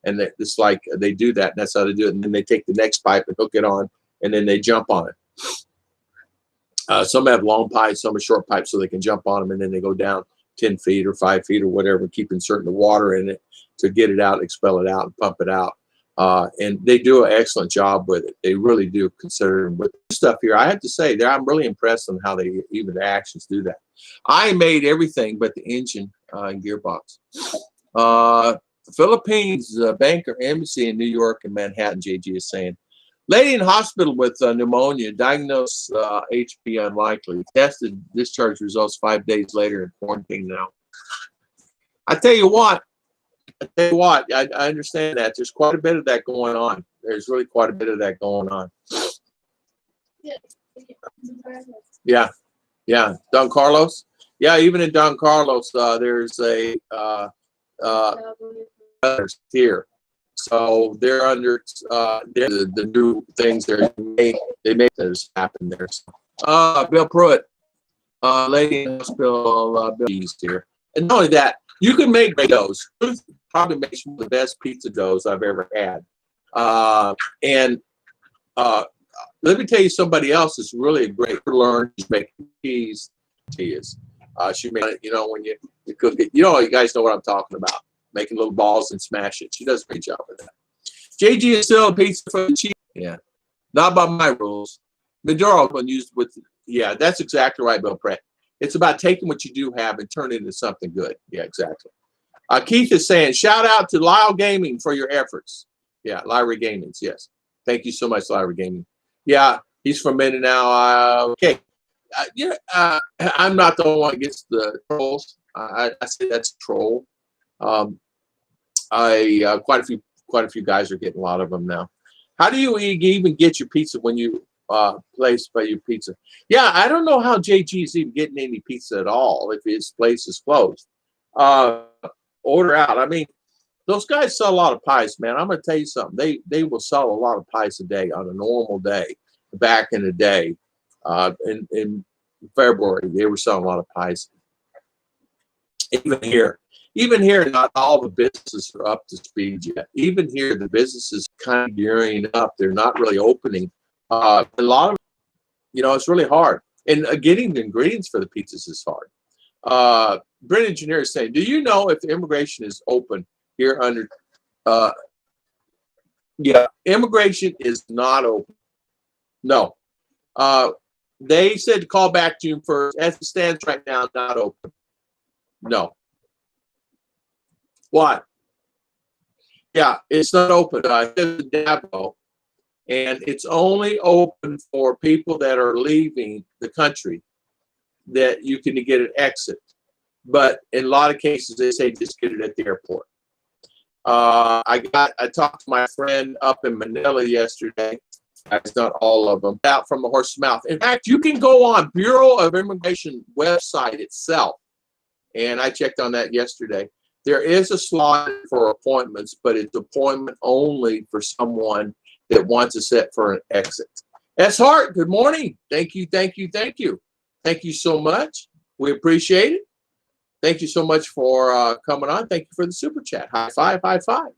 And it's like they do that, and that's how they do it. And then they take the next pipe and hook it on, and then they jump on it. Some have long pipes, some are short pipes, so they can jump on them, and then they go down 10 feet or 5 feet or whatever, keep inserting the water in it to get it out, expel it out, and pump it out. And they do an excellent job with it. They really do, considering with stuff here. I have to say, I'm really impressed on how they even the actions do that. I made everything but the engine and gearbox. Philippines banker embassy in New York and Manhattan, JG is saying, lady in hospital with pneumonia, diagnosed HP unlikely, tested discharge results 5 days later in quarantine now. I tell you what, I understand that. There's quite a bit of that going on. There's really quite a bit of that going on. Yeah. Don Carlos? Yeah, even in Don Carlos, there's a here. So they're under the new things they make this happen there. Bill Pruitt, lady in hospital, Bill's here. And not only that, you can make great doughs. Ruth probably makes one of the best pizza doughs I've ever had. Let me tell you, somebody else is really a great learner. She's making cheese. She is. She made it, when you cook it. You guys know what I'm talking about. Making little balls and smash it. She does a great job with that. JG is still a pizza for the cheese. Yeah. Not by my rules. Majority when used with, yeah, that's exactly right, Bill Pratt. It's about taking what you do have and turning it into something good. Yeah, exactly. Keith is saying, shout out to Lyle Gaming for your efforts. Yeah, Lyra Gaming's, yes. Thank you so much, Lyra Gaming. Yeah, he's from Mindinao. Okay. I'm not the only one against the trolls. I say that's a troll. Quite a few guys are getting a lot of them now. How do you even get your pizza when you place by your pizza? Yeah, I don't know how JG is even getting any pizza at all if his place is closed. Order out. I mean, those guys sell a lot of pies, man. I'm gonna tell you something. They will sell a lot of pies a day on a normal day. Back in the day, In February, they were selling a lot of pies. Even here, not all the businesses are up to speed yet. Even here, the businesses kind of gearing up. They're not really opening. A lot of, it's really hard. And getting the ingredients for the pizzas is hard. Brent Engineer is saying, do you know if immigration is open here under, yeah, immigration is not open. No. They said to call back June 1st. As it stands right now, not open. No. Why? Yeah, it's not open. Dabo, and it's only open for people that are leaving the country that you can get an exit. But in a lot of cases, they say just get it at the airport. I talked to my friend up in Manila yesterday. It's not all of them. Out from the horse's mouth. In fact, you can go on Bureau of Immigration website itself, and I checked on that yesterday. There is a slot for appointments, but it's appointment only for someone that wants to set for an exit. S. Hart, good morning. Thank you, thank you, thank you. Thank you so much. We appreciate it. Thank you so much for coming on. Thank you for the super chat. High five, high five.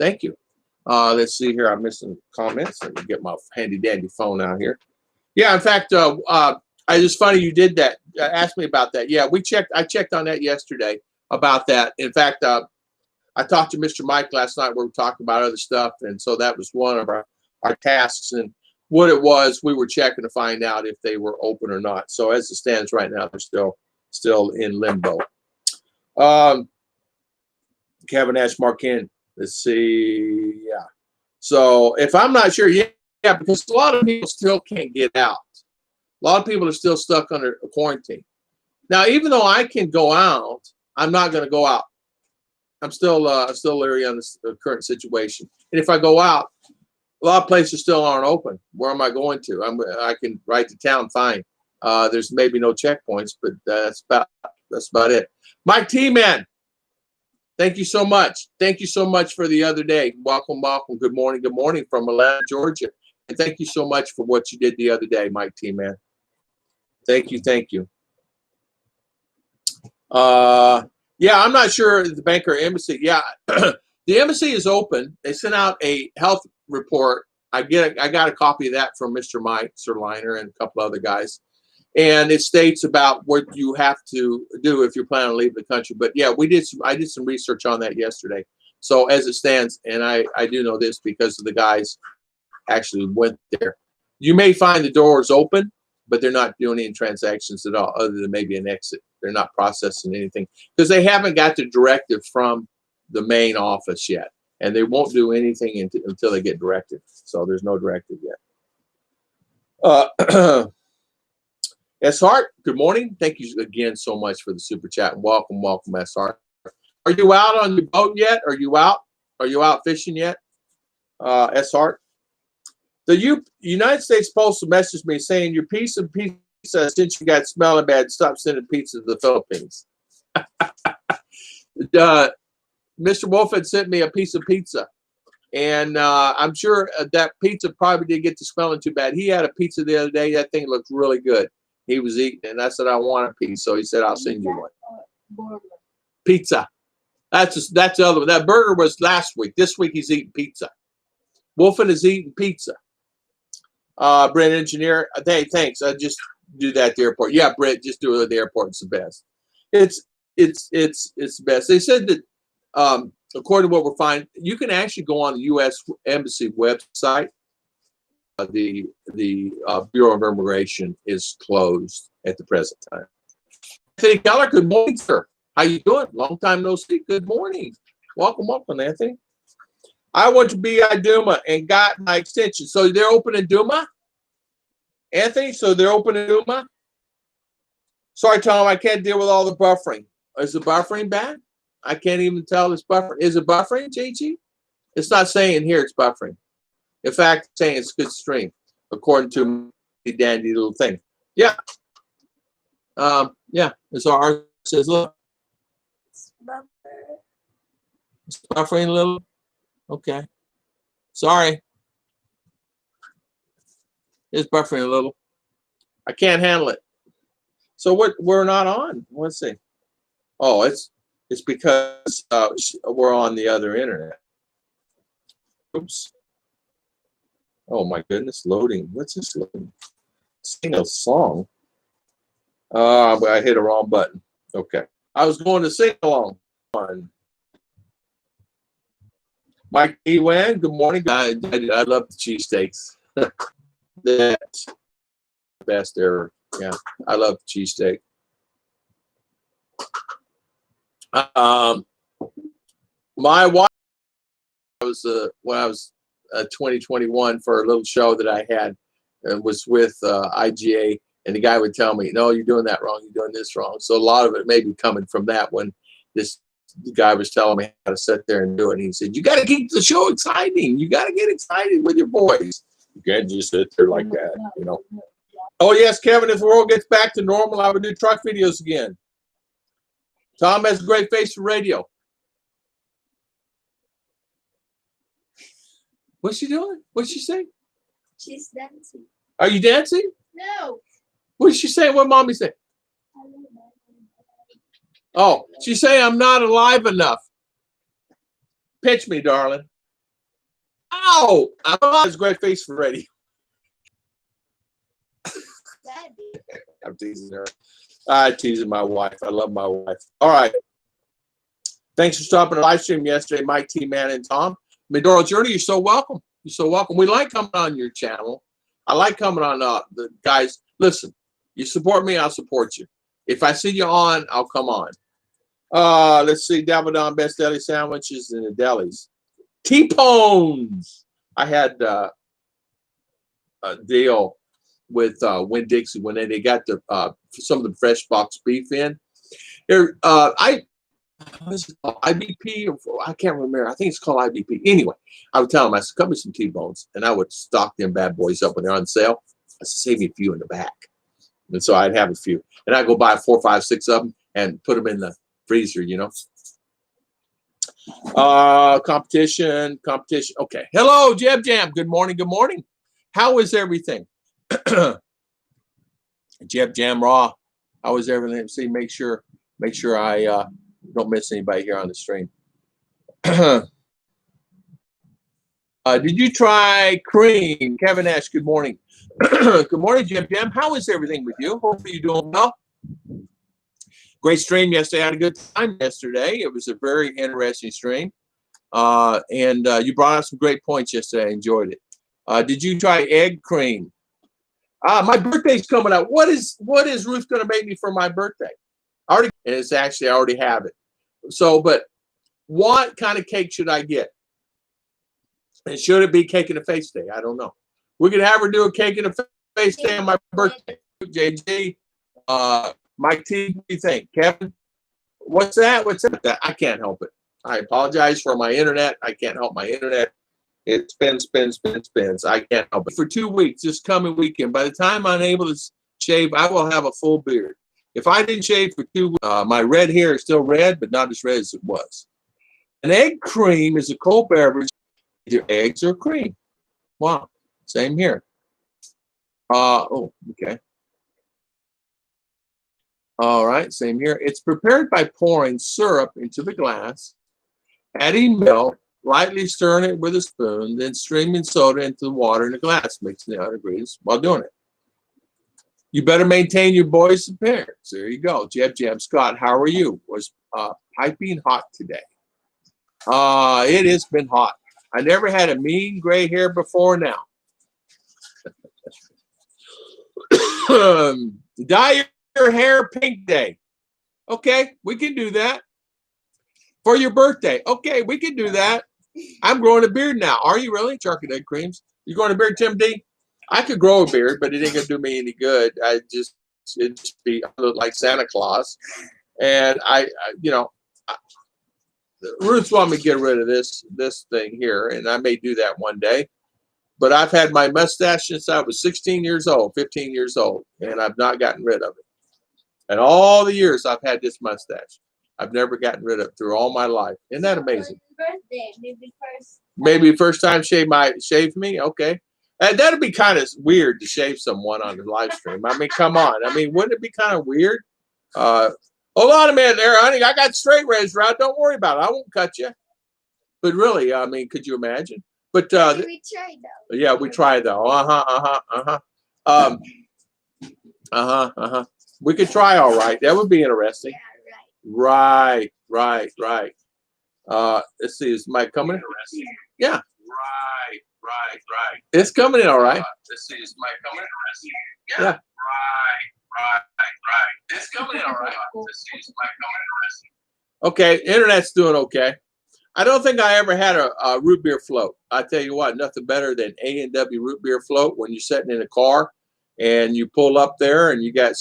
Thank you. Let's see here. I'm missing comments. Let me get my handy dandy phone out here. Yeah, in fact, it's funny you did that. Asked me about that. Yeah, I checked on that yesterday about that. In fact, I talked to Mr. Mike last night. We were talking about other stuff, and so that was one of our tasks. And what it was, we were checking to find out if they were open or not. So as it stands right now, they're still in limbo. Kevin Ash Markin. Let's see. Yeah. So if I'm not sure, yeah, because a lot of people still can't get out. A lot of people are still stuck under quarantine. Now, even though I can go out, I'm not going to go out. I'm still leery on the current situation. And if I go out, a lot of places still aren't open. Where am I going to? I can ride to town fine. There's maybe no checkpoints, but that's about it. Mike T-Man, thank you so much. Thank you so much for the other day. Welcome, welcome. Good morning from Atlanta, Georgia. And thank you so much for what you did the other day, Mike T-Man. Thank you, thank you. Yeah, I'm not sure the banker embassy. Yeah, the embassy is open. They sent out a health report. I got a copy of that from Mr. Mike Serliner and a couple other guys. And it states about what you have to do if you're planning on leaving the country. But yeah, I did some research on that yesterday. So as it stands, and I do know this because the guys actually went there. You may find the doors open, but they're not doing any transactions at all, other than maybe an exit. They're not processing anything because they haven't got the directive from the main office yet, and they won't do anything until they get directive. So there's no directive yet. S. Hart, good morning. Thank you again so much for the super chat. Welcome, welcome, S. Hart. Are you out on your boat yet? Are you out? Are you out fishing yet? S. Hart. The United States Postal messaged me saying your piece of pizza, since you got smelling bad, stop sending pizza to the Philippines. Mr. Wolf had sent me a piece of pizza, and I'm sure that pizza probably didn't get to smelling too bad. He had a pizza the other day. That thing looked really good. He was eating, and I said, I want a piece. So he said, I'll send you one. Pizza. That's the other one. That burger was last week. This week he's eating pizza. Wolfen is eating pizza. Brent Engineer, hey, thanks. I just do that at the airport. Yeah, Brent, just do it at the airport. It's the best. It's the best. They said that according to what we're finding, you can actually go on the U.S. Embassy website. The Bureau of Immigration is closed at the present time. Anthony Keller, good morning, sir. How you doing? Long time no see. Good morning. Welcome, welcome, Anthony. I went to BI Duma and got my extension. So they're open in Duma? Anthony, so they're open in Duma? Sorry, Tom, I can't deal with all the buffering. Is the buffering bad? I can't even tell it's buffering. Is it buffering, JG? It's not saying here it's buffering. In fact, it's saying it's good stream, according to the dandy little thing. Yeah. Yeah. And so ours says, look. It's buffering a little. Okay. Sorry. It's buffering a little. I can't handle it. So what? We're not on. Let's see. Oh, it's because we're on the other internet. Oops. Oh my goodness, loading. What's this loading? Sing a song. I hit a wrong button. Okay. I was going to sing along. Mike Ewan, good morning. I love the cheesesteaks. That's the best ever. Yeah, I love the cheesesteak. My wife was when I was 2021 for a little show that I had, was with IGA, and the guy would tell me, "No, you're doing that wrong. You're doing this wrong." So a lot of it may be coming from that when the guy was telling me how to sit there and do it. And he said, "You got to keep the show exciting. You got to get excited with your voice. You can't just sit there like that, you know." Oh yes, Kevin. If the world gets back to normal, I would do truck videos again. Tom has a great face for radio. What's she doing? What's she saying? She's dancing. Are you dancing? No. What's she saying? What mommy say? Oh, she's saying I'm not alive enough. Pitch me, darling. Oh, has a great face for radio. I'm teasing her. I'm teasing my wife. I love my wife. All right. Thanks for stopping the live stream yesterday, Mike, T-Man, and Tom. Medora Journey, you're so welcome. You're so welcome. We like coming on your channel. I like coming on the guys. Listen, you support me, I'll support you. If I see you on, I'll come on. Let's see. Davadon best deli sandwiches in the delis. T-Pones. I had a deal with Winn-Dixie when they got the some of the fresh box beef in. Here, what's it called? IBP, or I can't remember. I think it's called IBP. Anyway, I would tell them, I said, cut me some T-bones, and I would stock them bad boys up when they're on sale. I said, save me a few in the back. And so I'd have a few, and I'd go buy 4, 5, 6 of them and put them in the freezer, you know. Competition. Okay. Hello, Jeb Jam. Good morning. Good morning. How is everything? Jeb Jam Raw. How is everything? See, make sure I don't miss anybody here on the stream. Did you try cream? Kevin Ash, good morning. Good morning, Jeb Jam. How is everything with you? Hopefully you're doing well. Great stream yesterday. I had a good time yesterday. It was a very interesting stream. And you brought up some great points yesterday. I enjoyed it. Did you try egg cream? My birthday's coming up. What is Ruth going to make me for my birthday? I already have it. So, but what kind of cake should I get? And should it be cake and a face day? I don't know. We could have her do a cake and a face day on my birthday. JG, Mike T, what do you think? Kevin, what's that? I can't help it. I apologize for my internet. I can't help my internet. It spins. I can't help it. For 2 weeks, this coming weekend, by the time I'm able to shave, I will have a full beard. If I didn't shave for 2 weeks, my red hair is still red, but not as red as it was. An egg cream is a cold beverage, either eggs or cream. Wow, same here. Okay. All right, same here. It's prepared by pouring syrup into the glass, adding milk, lightly stirring it with a spoon, then streaming soda into the water in the glass, mixing the other ingredients while doing it. You better maintain your boy's appearance. There you go. Jeb Jam Scott, how are you? Was piping hot today. It has been hot. I never had a mean gray hair before now. Dye your hair pink day. Okay, we can do that. For your birthday. Okay, we can do that. I'm growing a beard now. Are you really? Chocolate egg creams. You growing a beard, Tim D? I could grow a beard, but it ain't gonna do me any good. I look like Santa Claus. And Ruth wanted me to get rid of this thing here, and I may do that one day. But I've had my mustache since I was 16 years old, 15 years old, and I've not gotten rid of it. And all the years I've had this mustache, I've never gotten rid of it through all my life. Isn't that amazing? Birthday, maybe first time shave me. Okay. That'd be kind of weird to shave someone on the live stream. I mean, come on. I mean, wouldn't it be kind of weird? Hold on a minute there, honey. I got straight razor out. Don't worry about it. I won't cut you. But really, I mean, could you imagine? But We tried though. yeah, we tried though. We could try, all right. That would be interesting. Yeah, Right. Let's see. Is Mike coming? Yeah. Right. It's coming in all right. Let's see. Is Mike coming? Yeah. Right. It's coming in all right. Let's see. Is Mike coming? Okay, internet's doing okay. I don't think I ever had a root beer float. I tell you what, nothing better than A&W root beer float when you're sitting in a car and you pull up there and you got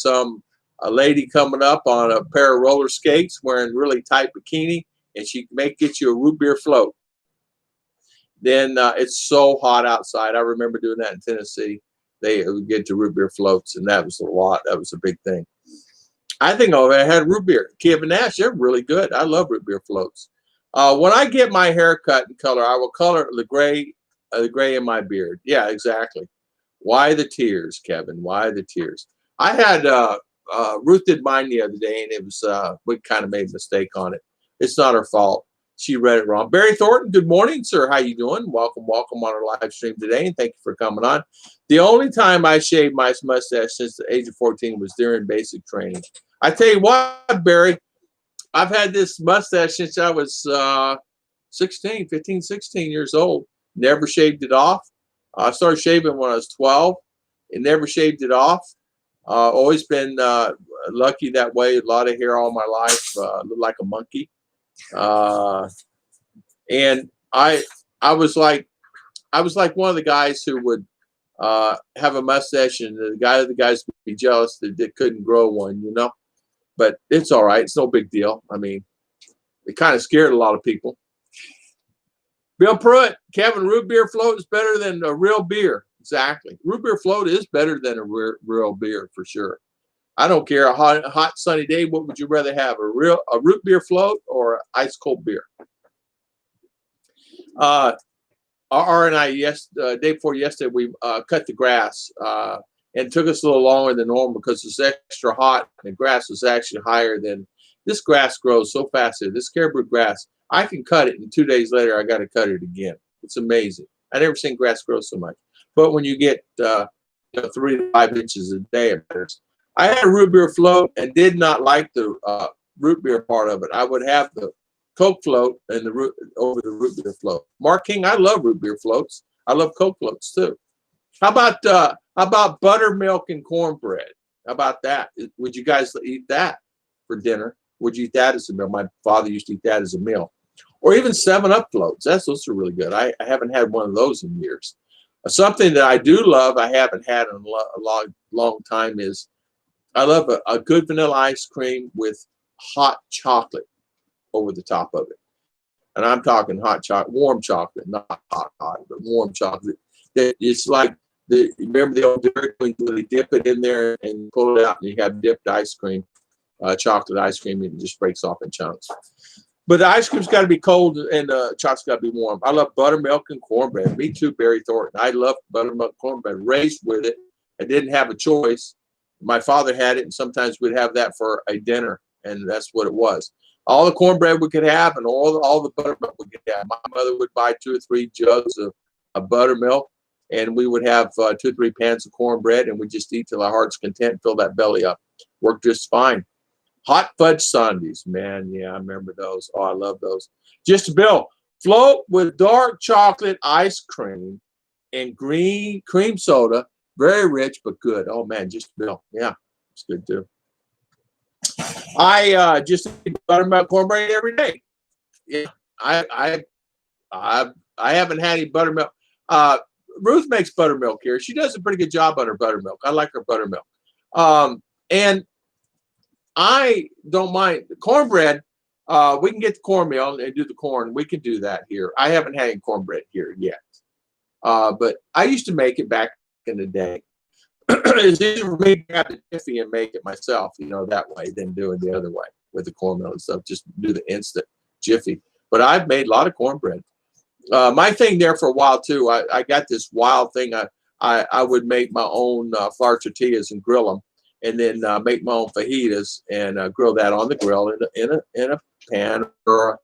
a lady coming up on a pair of roller skates wearing really tight bikini, and she may get you a root beer float. Then it's so hot outside. I remember doing that in Tennessee. They would get to root beer floats, and that was a lot. That was a big thing. I think I had root beer. Kevin Nash, they're really good. I love root beer floats. When I get my hair cut and color, I will color the gray in my beard. Yeah, exactly. Why the tears, Kevin? Why the tears? I had Ruth did mine the other day, and it was we kind of made a mistake on it. It's not her fault. She read it wrong. Barry Thornton, good morning, sir. How you doing? Welcome on our live stream today, and thank you for coming on. The only time I shaved my mustache since the age of 14 was during basic training. I tell you what, Barry, I've had this mustache since I was 16 years old. Never shaved it off. I started shaving when I was 12 and never shaved it off. Always been lucky that way. A lot of hair all my life. Looked like a monkey. And I was like one of the guys who would have a mustache, and the guys would be jealous that they couldn't grow one, you know. But it's all right. It's no big deal. I mean, it kind of scared a lot of people. Bill Pruitt, Kevin, root beer float is better than a real beer. Exactly. Root beer float is better than a real beer for sure. I don't care. A hot sunny day, what would you rather have? A root beer float or ice cold beer? R and I, day before yesterday, we cut the grass. And it took us a little longer than normal because it's extra hot. And the grass was actually higher than this. Grass grows so fast here. This caribou grass, I can cut it, and 2 days later, I got to cut it again. It's amazing. I never seen grass grow so much. But when you get 3 to 5 inches a day, it matters. I had a root beer float and did not like the root beer part of it. I would have the Coke float and over the root beer float. Mark King, I love root beer floats. I love Coke floats too. How about buttermilk and cornbread? How about that? Would you guys eat that for dinner? Would you eat that as a meal? My father used to eat that as a meal. Or even 7-Up floats. Those are really good. I haven't had one of those in years. Something that I do love, I haven't had in a long time, is I love a good vanilla ice cream with hot chocolate over the top of it. And I'm talking hot chocolate, warm chocolate, not hot, but warm chocolate. It's like, remember the old Dairy Queen where they dip it in there and pull it out, and you have dipped ice cream, chocolate ice cream, and it just breaks off in chunks. But the ice cream's got to be cold and the chocolate's got to be warm. I love buttermilk and cornbread. Me too, Barry Thornton. I love buttermilk cornbread. Raised with it. I didn't have a choice. My father had it, and sometimes we'd have that for a dinner, and that's what it was. All the cornbread we could have, and all the buttermilk we could have. My mother would buy 2 or 3 jugs of buttermilk, and we would have 2 or 3 pans of cornbread, and we'd just eat till our heart's content, fill that belly up. Worked just fine. Hot fudge sundaes, man. Yeah, I remember those. Oh, I love those. Just Bill, float with dark chocolate ice cream and green cream soda. Very rich, but good. Oh, man, just Bill. Yeah, it's good too. I just eat buttermilk cornbread every day. Yeah, I haven't had any buttermilk. Ruth makes buttermilk here. She does a pretty good job on her buttermilk. I like her buttermilk. And I don't mind the cornbread. We can get the cornmeal and do the corn. We can do that here. I haven't had any cornbread here yet. But I used to make it back in the day. It's easier for me to grab the jiffy and make it myself, that way than doing the other way with the cornmeal and stuff. Just do the instant jiffy. But I've made a lot of cornbread. My thing there for a while too, I got this wild thing. I would make my own flour tortillas and grill them, and then make my own fajitas and grill that on the grill in a pan or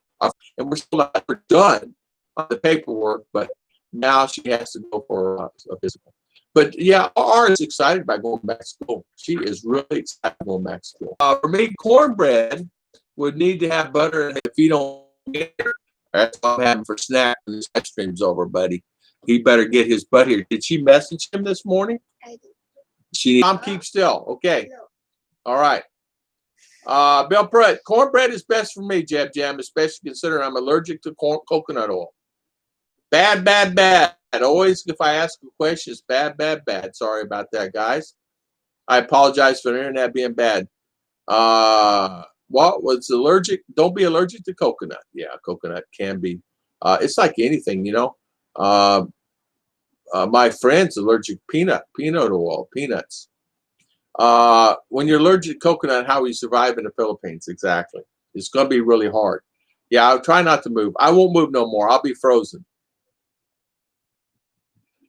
and we're still not done on the paperwork, but now she has to go for a physical. But yeah, R is excited about going back to school. She is really excited about going back to school. For me, cornbread would need to have butter. If you don't get it, that's what I'm having for snack when this ice cream's over, buddy. He better get his butt here. Did she message him this morning? I do. Mom, keep still. Okay. No. All right. Bill Pruitt, cornbread is best for me, Jab Jam, especially considering I'm allergic to coconut oil. Bad, bad, bad. Always, if I ask a question, it's bad, bad, bad. Sorry about that, guys. I apologize for the internet being bad. What was allergic? Don't be allergic to coconut. Yeah, coconut can be. It's like anything, you know. My friend's allergic peanut oil, peanuts. When you're allergic to coconut, how we survive in the Philippines? Exactly. It's going to be really hard. Yeah, I'll try not to move. I won't move no more. I'll be frozen.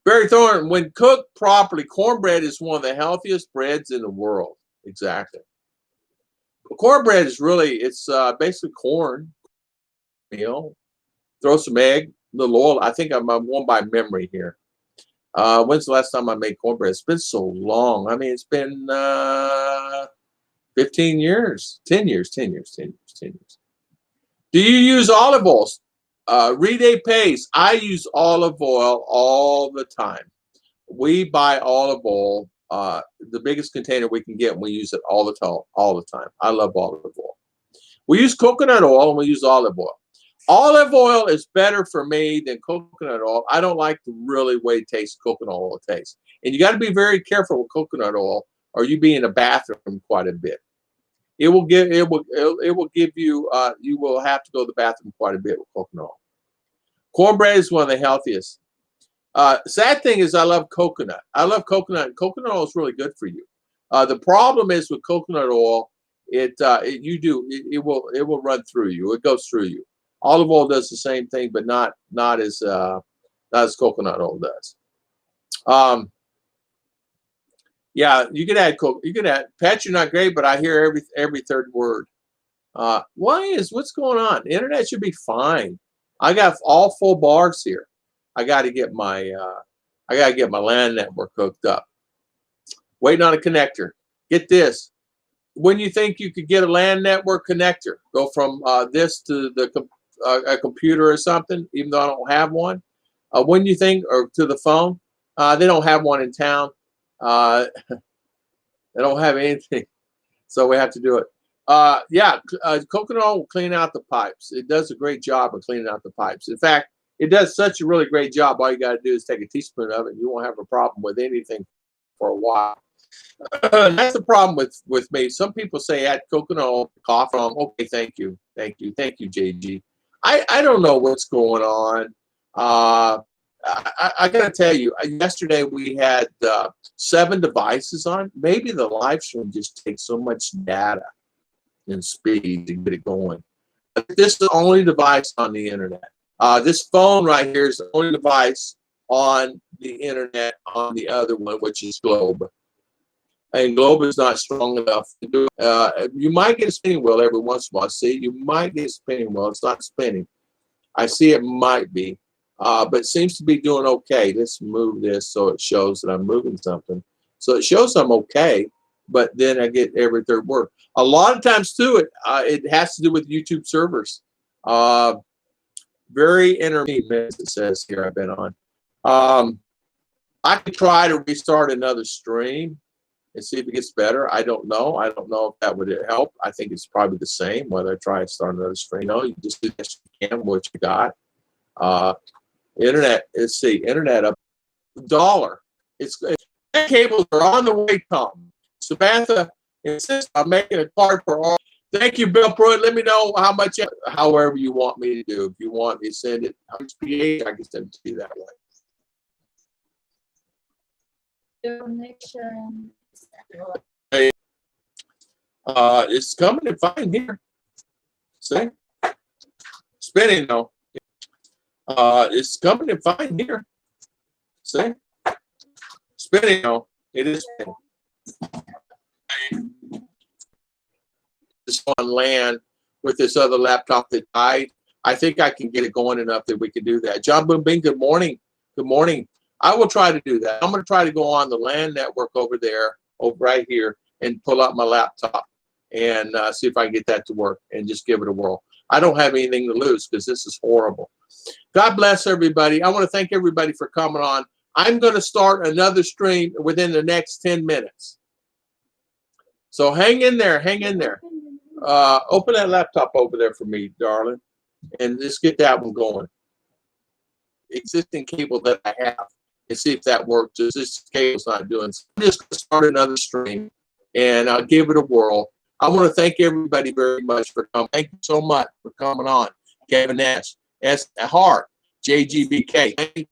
Barry Thorne, when cooked properly, cornbread is one of the healthiest breads in the world. Exactly. Cornbread is really, it's basically corn, you know, throw some egg, a little oil. I think I'm going by memory here. When's the last time I made cornbread? It's been so long. I mean, it's been 15 years, 10 years. Do you use olive oil? Rede Pace, I use olive oil all the time. We buy olive oil, the biggest container we can get, and we use it all the time. I love olive oil. We use coconut oil and we use olive oil. Olive oil is better for me than coconut oil. I don't like the really way it tastes, coconut oil tastes. And you got to be very careful with coconut oil, or you be in a bathroom quite a bit. It will give you you will have to go to the bathroom quite a bit with coconut oil. Cornbread is one of the healthiest. Sad thing is I love coconut. I love coconut. And coconut oil is really good for you. The problem is with coconut oil, it will run through you. It goes through you. Olive oil does the same thing, but not as coconut oil does. Yeah, you can add Pat, you're not great, but I hear every third word. What's going on? The internet should be fine. I got all full bars here. I got to get my LAN network hooked up. Waiting on a connector. Get this. When you think you could get a LAN network connector, go from this to a computer or something, even though I don't have one. When you think, or to the phone, they don't have one in town. They don't have anything, so we have to do it. Coconut oil will clean out the pipes. It does a great job of cleaning out the pipes. In fact, it does such a really great job. All you got to do is take a teaspoon of it, and you won't have a problem with anything for a while. That's the problem with me. Some people say add coconut oil, coffee. Okay, thank you, JG. I don't know what's going on. I got to tell you, yesterday we had 7 devices on. Maybe the live stream just takes so much data and speed to get it going. But this is the only device on the internet. This phone right here is the only device on the internet on the other one, which is Globe. And Globe is not strong enough to do it. You might get a spinning wheel every once in a while. See, you might get a spinning wheel. It's not spinning. I see it might be. But it seems to be doing okay. Let's move this so it shows that I'm moving something. So it shows I'm okay, but then I get every third word. A lot of times, too, it has to do with YouTube servers. Very intermittent, it says here I've been on. I could try to restart another stream and see if it gets better. I don't know. I don't know if that would help. I think it's probably the same whether I try to start another stream. No, you just do the best you can, what you got. Internet, let's see, internet up $1. It's cables are on the way, Tom. Samantha insists on making a card for all. Thank you, Bill Pruitt. Let me know how much, however you want me to do. If you want me to send it HPA, I can send it to you that way. Donation. It's coming and fine here. See? Spinning though. It's coming and fine here. See? spinning, though. It is spinning. Just on land with this other laptop that died. I think I can get it going enough that we can do that. John Boom Bing, good morning. Good morning. I will try to do that. I'm going to try to go on the LAN network over there, over right here, and pull out my laptop and see if I can get that to work and just give it a whirl. I don't have anything to lose because this is horrible. God bless everybody. I want to thank everybody for coming on. I'm going to start another stream within the next 10 minutes. So hang in there. Hang in there. Open that laptop over there for me, darling, and just get that one going. Existing cable that I have, and see if that works. This cable's not doing. So I'm just going to start another stream, and I'll give it a whirl. I want to thank everybody very much for coming. Thank you so much for coming on. Kevin Nash, S. Hart, JGBK. Thank you.